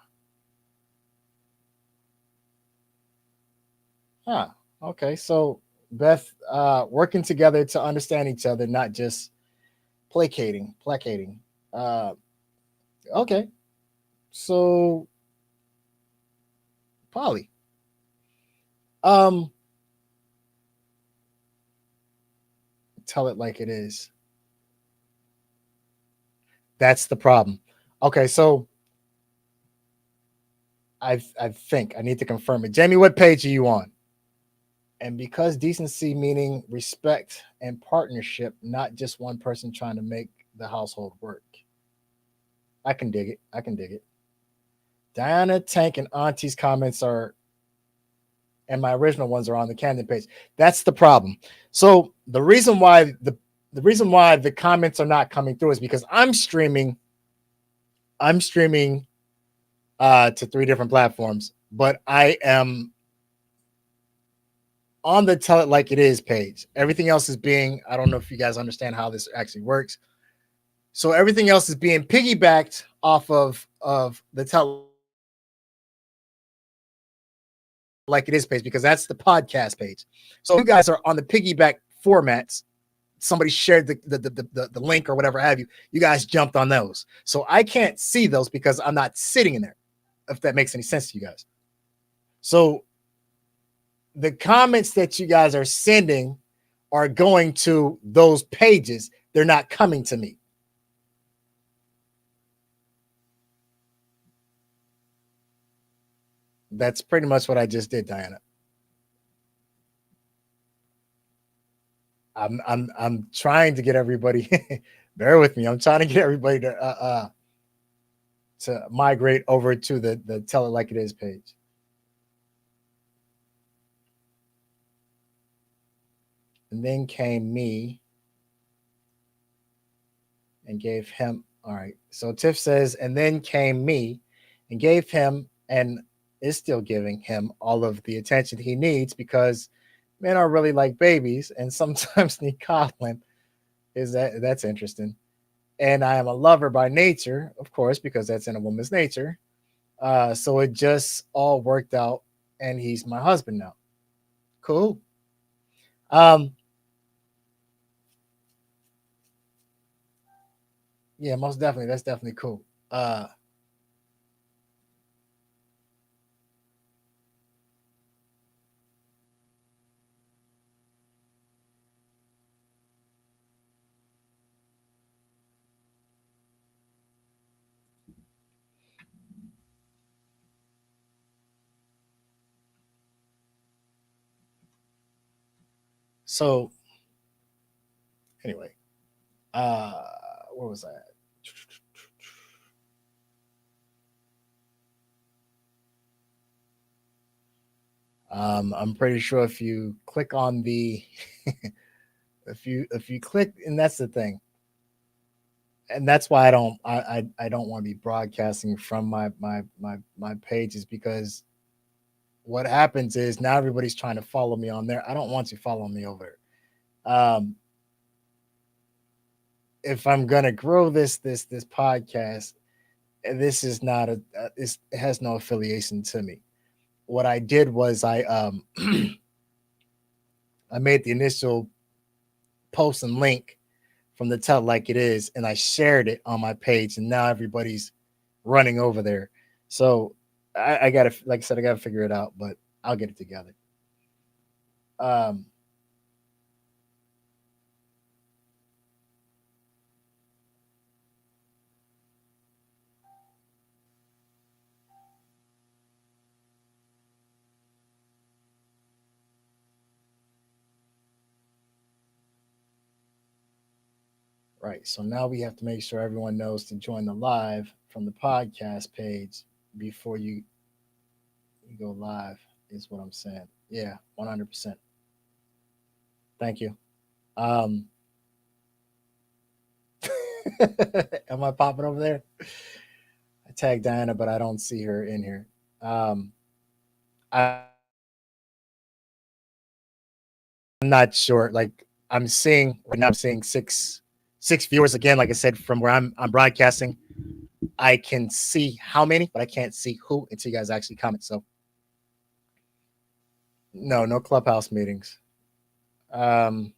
huh. Okay, so Beth, working together to understand each other, not just placating. Uh, okay, so Polly, um, tell it like it is. That's the problem. Okay, so I think I need to confirm it. Jamie, what page are you on? And because decency meaning respect and partnership, not just one person trying to make the household work. I can dig it. I can dig it. Diana, Tank, and Auntie's comments are, and my original ones are on the Camden page. That's the problem. So the reason why the comments are not coming through is because I'm streaming. I'm streaming to three different platforms, but I am on the Tell It Like It Is page. Everything else is being, I don't know if you guys understand how this actually works. So everything else is being piggybacked off of the Tell Like It Is page because that's the podcast page. So you guys are on the piggyback formats. Somebody shared the link or whatever have you. You guys jumped on those. So I can't see those because I'm not sitting in there, if that makes any sense to you guys. So the comments that you guys are sending are going to those pages. They're not coming to me. That's pretty much what I just did, Diana. I'm trying to get everybody. Bear with me. I'm trying to get everybody to migrate over to the Tell It Like It Is page. And then came me and gave him. All right. So Tiff says, and then came me and gave him and is still giving him all of the attention he needs because men are really like babies and sometimes need coddling. Is that's interesting? And I am a lover by nature, of course, because that's in a woman's nature. So it just all worked out, and he's my husband now. Cool. Um, yeah, most definitely. That's definitely cool. So anyway, uh, where was I at? I'm pretty sure if you click on the if you click, and that's the thing, and that's why I don't want to be broadcasting from my pages because what happens is now everybody's trying to follow me on there. I don't want you following me over. If I'm gonna grow this podcast, this is not it has no affiliation to me. What I did was I made the initial post and link from the Tell Like It Is, and I shared it on my page, and now everybody's running over there. So I gotta, like I said, I gotta figure it out, but I'll get it together. Um, right. So now we have to make sure everyone knows to join the live from the podcast page before you go live. Is what I'm saying. Yeah, 100%. Thank you. Um, am I popping over there? I tagged Diana, but I don't see her in here. Um, I'm not sure. Like I'm seeing right now, I'm seeing six viewers again. Like I said, from where I'm broadcasting, I can see how many, but I can't see who until you guys actually comment. So no clubhouse meetings. Um,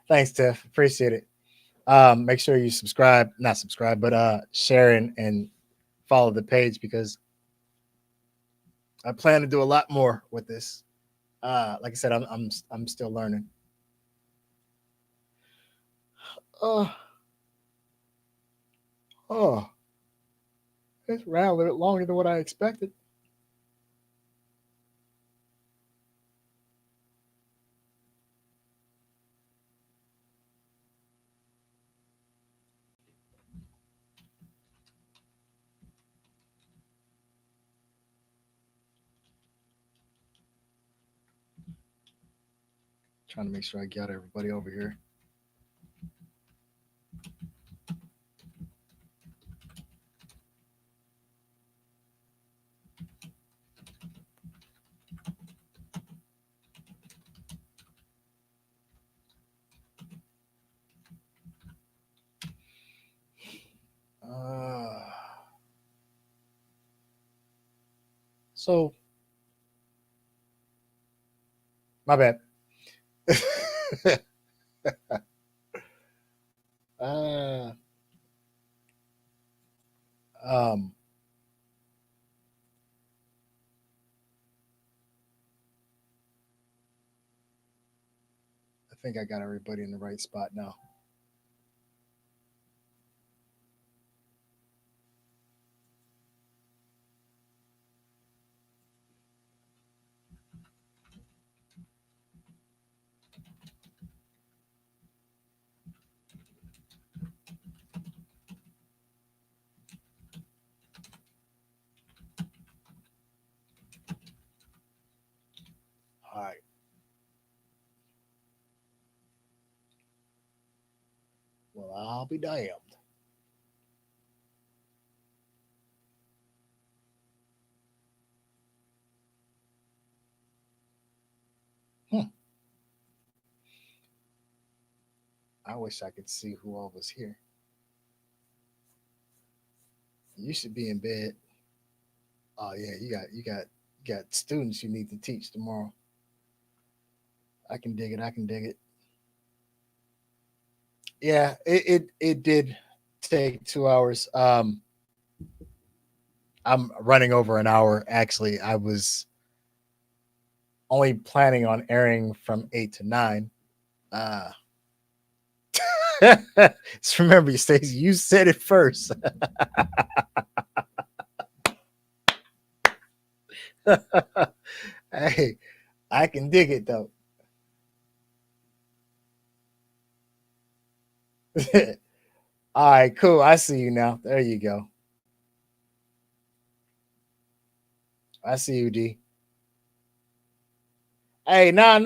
thanks, Tiff. Appreciate it. Make sure you subscribe, not subscribe, but share and follow the page because I plan to do a lot more with this. Like I said, I'm still learning. Oh, oh, it's ran a little bit longer than what I expected. Trying to make sure I got everybody over here. Uh, so my bad. uh, um, I think I got everybody in the right spot now. All right. Well, I'll be damned. Hmm. I wish I could see who all was here. You should be in bed. Oh yeah, you got students you need to teach tomorrow. I can dig it. I can dig it. Yeah, it did take 2 hours. I'm running over an hour. Actually, I was only planning on airing from 8 to 9. Uh, just remember, Stacey, you said it first. Hey, I can dig it though. All right, cool. I see you now. There you go. I see you, D. Hey, nah.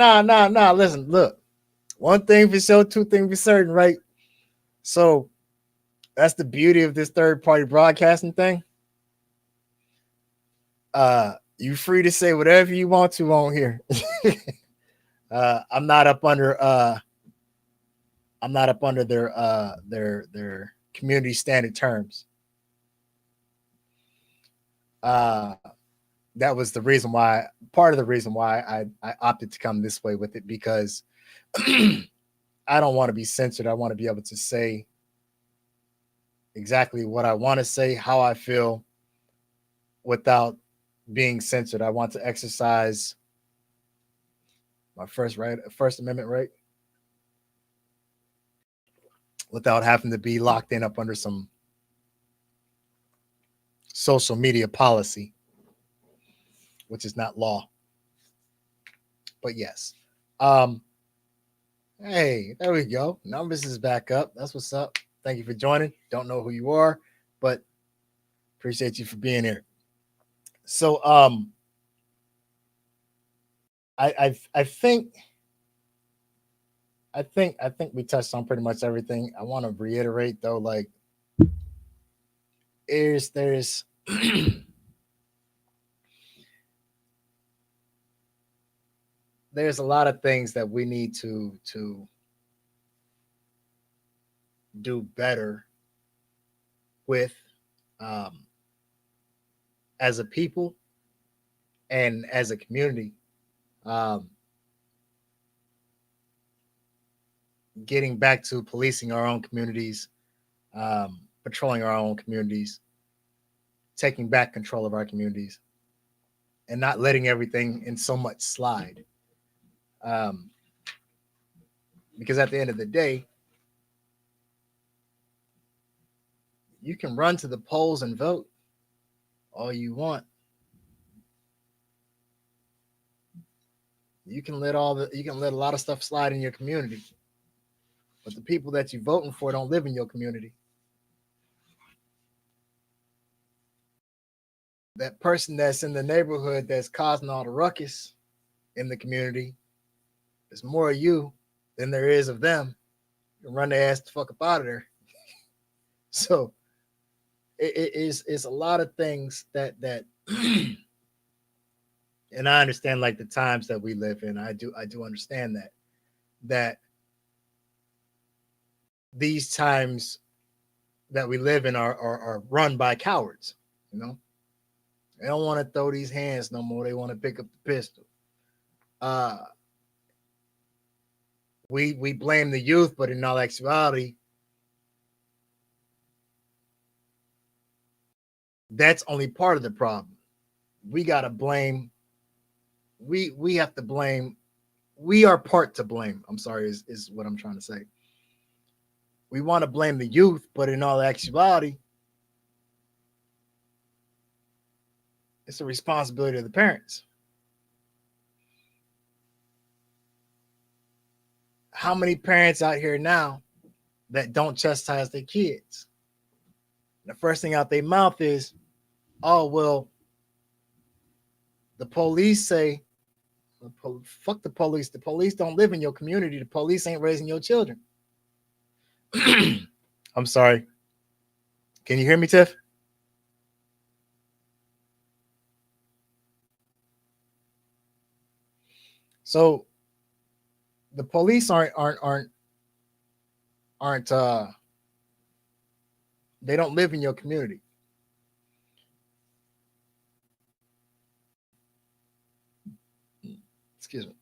Listen, look. One thing for sure, two things for certain, right? So that's the beauty of this third party broadcasting thing. You free to say whatever you want to on here. I'm not up under their community standard terms. Uh that was the reason why part of the reason why I opted to come this way with it because I don't want to be censored. I want to be able to say exactly what I want to say, how I feel without being censored. I want to exercise my First Amendment right, without having to be locked in up under some social media policy, which is not law. But yes. Um, hey, there we go. Numbers is back up. That's what's up. Thank you for joining. Don't know who you are, but appreciate you for being here. So I think I think we touched on pretty much everything. I want to reiterate though, like there's there's a lot of things that we need to do better with um, as a people and as a community. Um, Getting back to policing our own communities, patrolling our own communities, taking back control of our communities, and not letting everything in so much slide. Um, because at the end of the day, you can run to the polls and vote all you want. You can let a lot of stuff slide in your community, but the people that you're voting for don't live in your community. That person that's in the neighborhood that's causing all the ruckus in the community, There's more of you than there is of them. You can run their ass the fuck up out of there. So it's a lot of things that and I understand like the times that we live in. I do understand that these times that we live in are run by cowards. You know, they don't want to throw these hands no more. They want to pick up the pistol. Uh, we blame the youth, but in all actuality, that's only part of the problem. We gotta blame. We have to blame. We are part to blame. I'm sorry, is what I'm trying to say. We want to blame the youth, but in all actuality, it's a responsibility of the parents. How many parents out here now that don't chastise their kids? The first thing out their mouth is, "Oh well, the police say, fuck the police. The police don't live in your community. The police ain't raising your children." I'm sorry. Can you hear me, Tiff? So the police aren't they don't live in your community. Excuse me.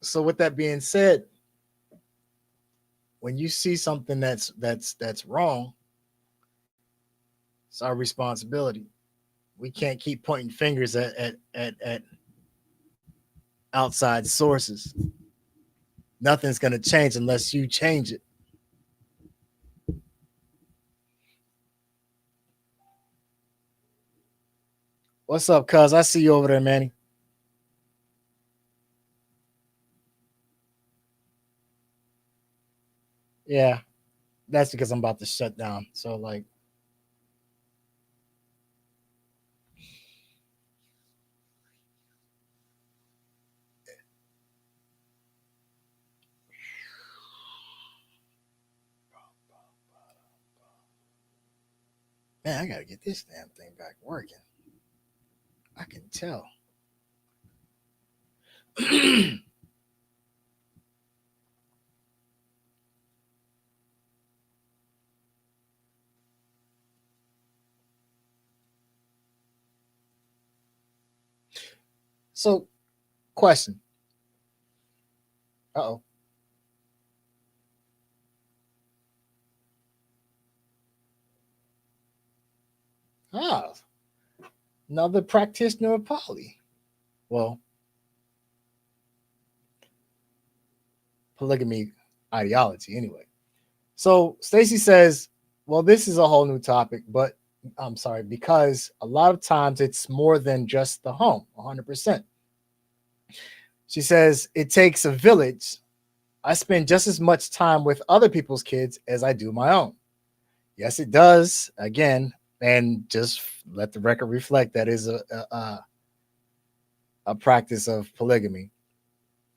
So with that being said, when you see something that's wrong, it's our responsibility. We can't keep pointing fingers at outside sources. Nothing's gonna change unless you change it. What's up, cuz? I see you over there, Manny. Yeah, that's because I'm about to shut down. So like, man, I gotta get this damn thing back working. I can tell. So, question. Uh oh. Ah, another practitioner of poly. Well, polygamy ideology, anyway. So Stacy says, well, this is a whole new topic, but I'm sorry, because a lot of times it's more than just the home, 100%. She says, it takes a village. I spend just as much time with other people's kids as I do my own. Yes, it does. Again, and just let the record reflect that is a practice of polygamy.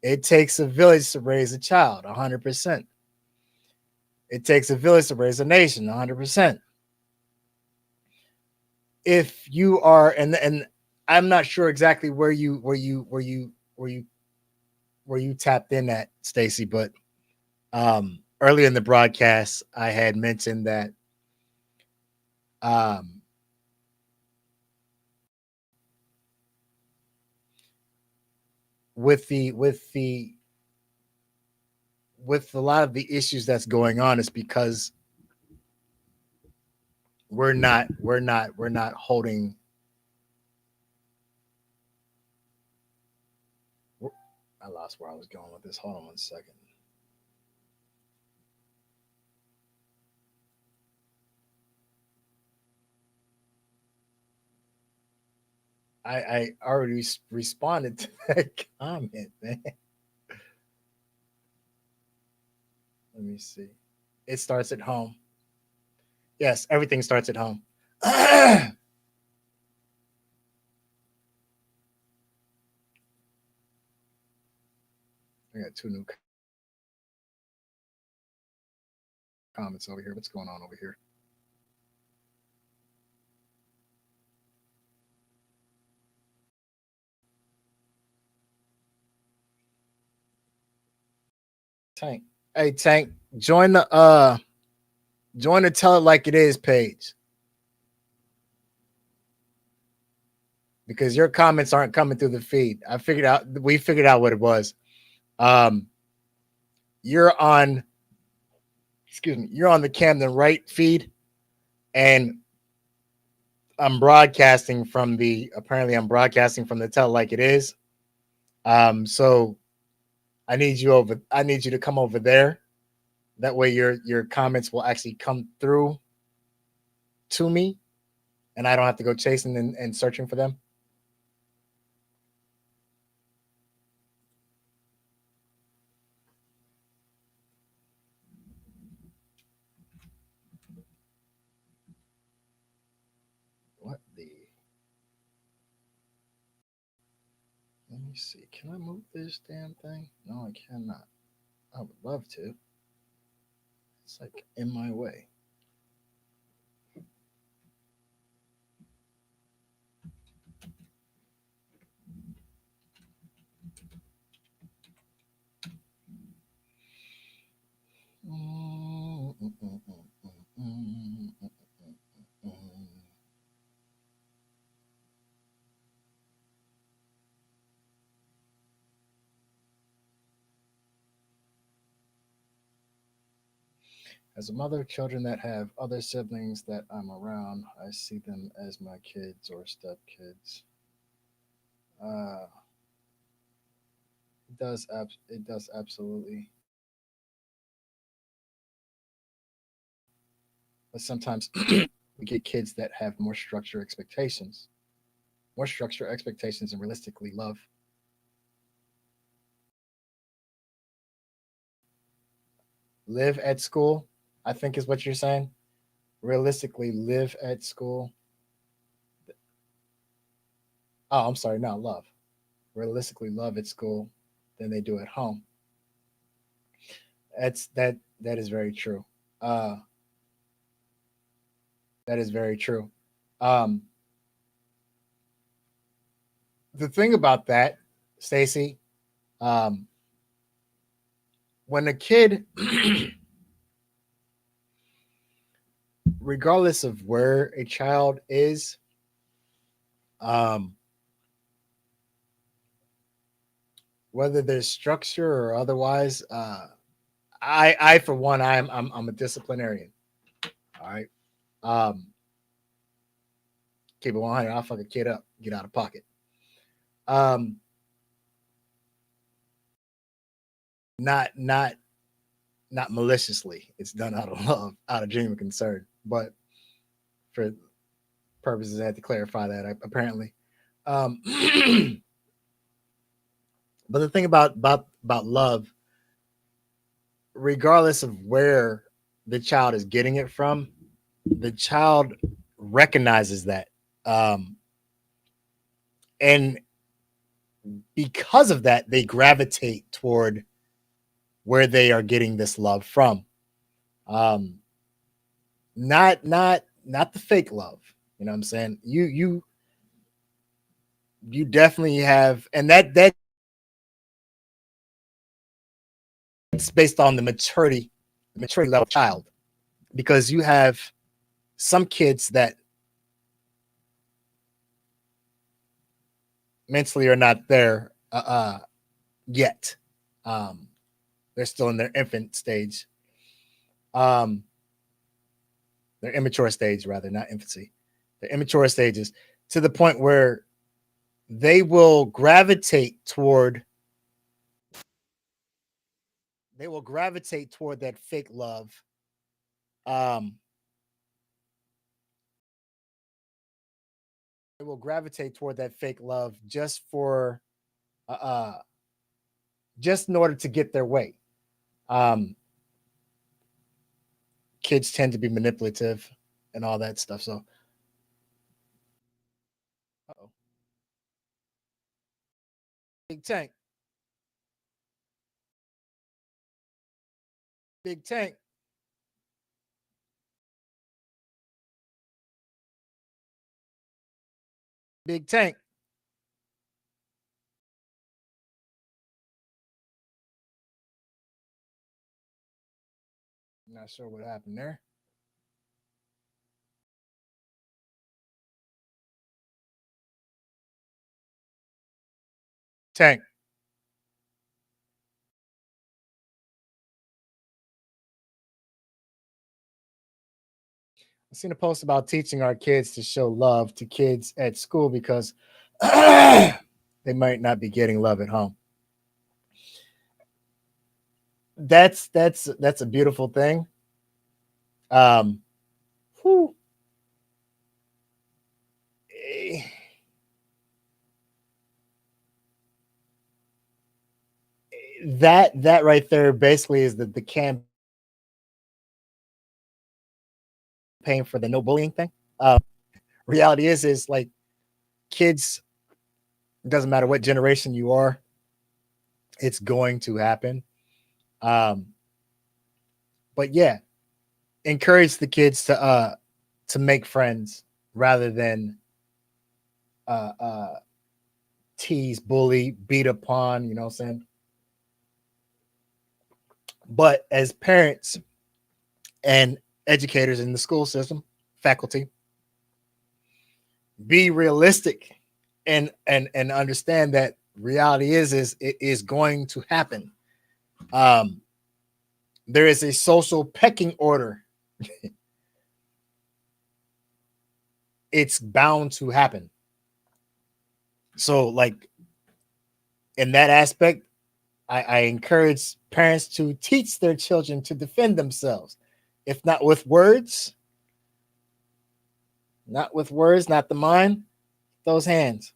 It takes a village to raise a child, 100%. It takes a village to raise a nation, 100%. If you are, and I'm not sure exactly where you tapped in at, Stacy, but earlier in the broadcast, I had mentioned that um, with a lot of the issues that's going on is because we're not holding. I lost where I was going with this. Hold on one second. I already responded to that comment, man. Let me see. It starts at home. Yes, everything starts at home. I got two new comments over here. What's going on over here? Tank. Hey Tank, join the tell it like it is page because your comments aren't coming through the feed. We figured out what it was. Um you're on you're on the Camden Right feed and I'm broadcasting from the tell it like it is. So I need you to come over there. That way your comments will actually come through to me and I don't have to go chasing and searching for them. What the Let me see. Can I move this damn thing? No, I cannot. I would love to. It's like in my way. As a mother of children that have other siblings that I'm around, I see them as my kids or stepkids. Uh, it does absolutely. But sometimes we get kids that have more structure expectations, and realistically love. Live at school, I think is what you're saying. Realistically live at school. Oh, I'm sorry, not love. Realistically love at school than they do at home. That is very true. Uh, that is very true. Um, the thing about that, Stacy, um, when a kid, regardless of where a child is, um, whether there's structure or otherwise, I for one, I'm a disciplinarian. All right. Um, Keep it 100. I'll fuck a kid up, get out of pocket. Um, not not not maliciously. It's done out of love, out of genuine concern. But for purposes, I had to clarify that. Apparently, um, but the thing about love, regardless of where the child is getting it from, the child recognizes that, um, and because of that, they gravitate toward where they are getting this love from. Um, not the fake love. You know what I'm saying? You definitely have, and that's based on the maturity level of child, because you have some kids that mentally are not there yet. Um, they're still in their infant stage, um, their immature stage rather, not infancy. Their immature stages to the point where they will gravitate toward that fake love. Um, they will gravitate toward that fake love uh, uh just in order to get their way. Um, Kids tend to be manipulative and all that stuff. So, uh-oh. Big Tank, Big Tank. Big Tank. Not sure what happened there. Tank. I seen a post about teaching our kids to show love to kids at school because they might not be getting love at home. That's a beautiful thing. Um, whew, eh, that right there basically is the campaign for the no bullying thing. Reality is like kids. It doesn't matter what generation you are, it's going to happen. Um, but yeah, encourage the kids to make friends rather than uh, uh, tease, bully, beat upon. You know what I'm saying? But as parents and educators in the school system, faculty, be realistic and understand that reality is it is going to happen. Um, there is a social pecking order. It's bound to happen. So, like in that aspect, I encourage parents to teach their children to defend themselves, if not with words, not with words, not the mind, those hands.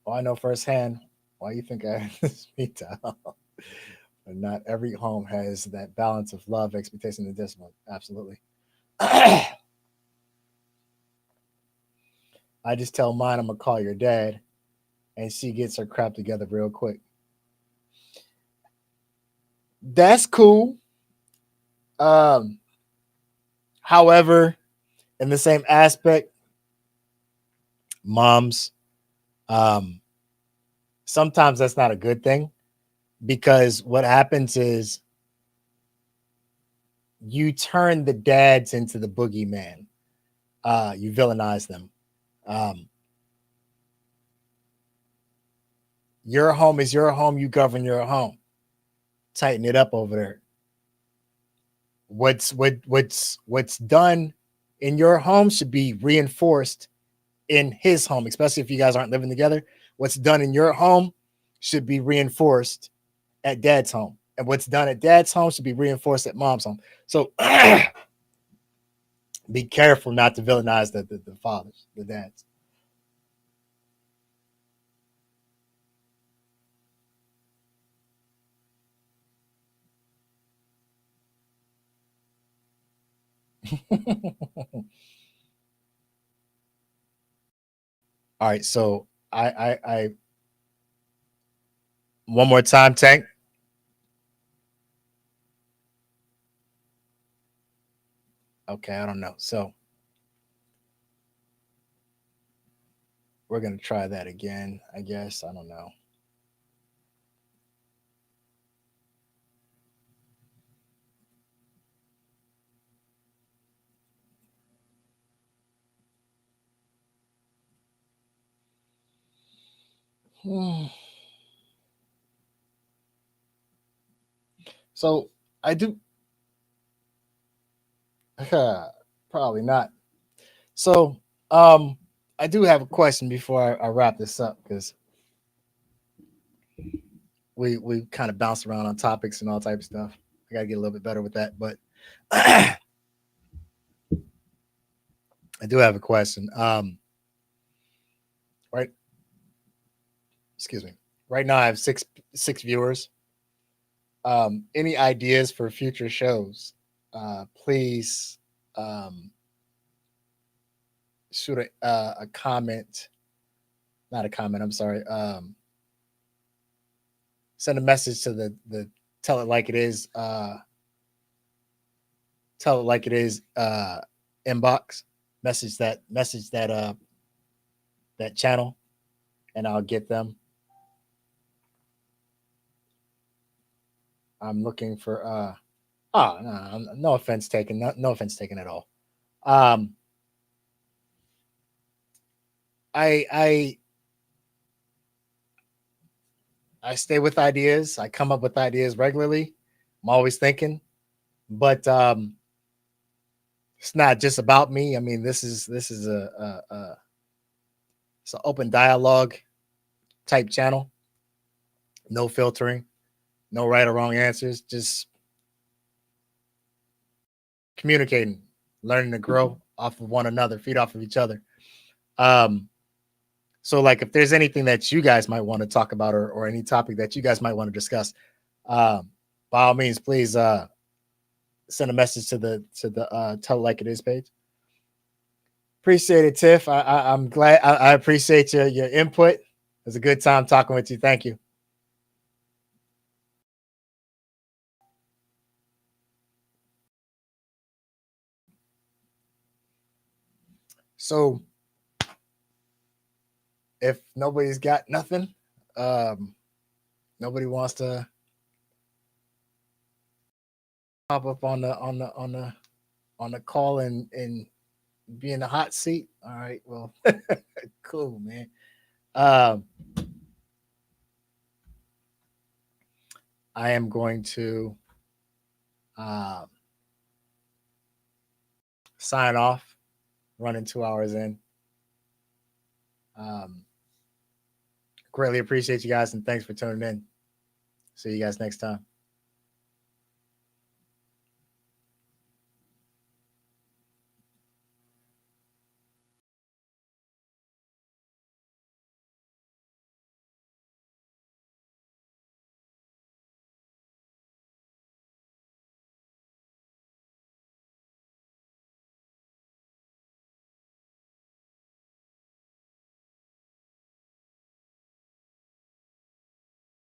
Oh, I know firsthand why you think I have this speak to. But not every home has that balance of love, expectation, and discipline. Absolutely. I just tell mine I'm gonna call your dad, and she gets her crap together real quick. That's cool. Um, however, in the same aspect, moms, um, sometimes that's not a good thing because what happens is you turn the dads into the boogeyman. You villainize them. Um, your home is your home. You govern your home. Tighten it up over there. What's done in your home should be reinforced in his home, especially if you guys aren't living together. What's done in your home should be reinforced at dad's home, and what's done at dad's home should be reinforced at mom's home. So be careful not to villainize the fathers, the dads. All right, so I one more time, Tank. Okay, I don't know. So we're gonna try that again. I guess I don't know. So I do probably not. So I do have a question before I wrap this up because we kind of bounced around on topics and all type of stuff. I gotta get a little bit better with that, but I do have a question. Right, excuse me. Right now I have six viewers. Any ideas for future shows? Please shoot a comment, not a comment. I'm sorry. send a message to the tell it like it is tell it like it is inbox. Message that that channel, and I'll get them. I'm looking for oh no, no offense taken, no offense taken at all. Um I I stay with ideas. I come up with ideas regularly. I'm always thinking, but it's not just about me. I mean, this is a it's an open dialogue type channel. No filtering, no right or wrong answers. Just communicating, learning to grow off of one another, feed off of each other. Um, so like if there's anything that you guys might want to talk about, or any topic that you guys might want to discuss, um, by all means, please send a message to the tell it like it is page. Appreciate it, Tiff. I'm glad. I appreciate your input. It was a good time talking with you. Thank you. So if nobody's got nothing, um, nobody wants to pop up on the call and be in the hot seat. All right. Well, cool, man. Um, I am going to uh, sign off. Running 2 hours in. Um, Greatly appreciate you guys, and thanks for tuning in. See you guys next time.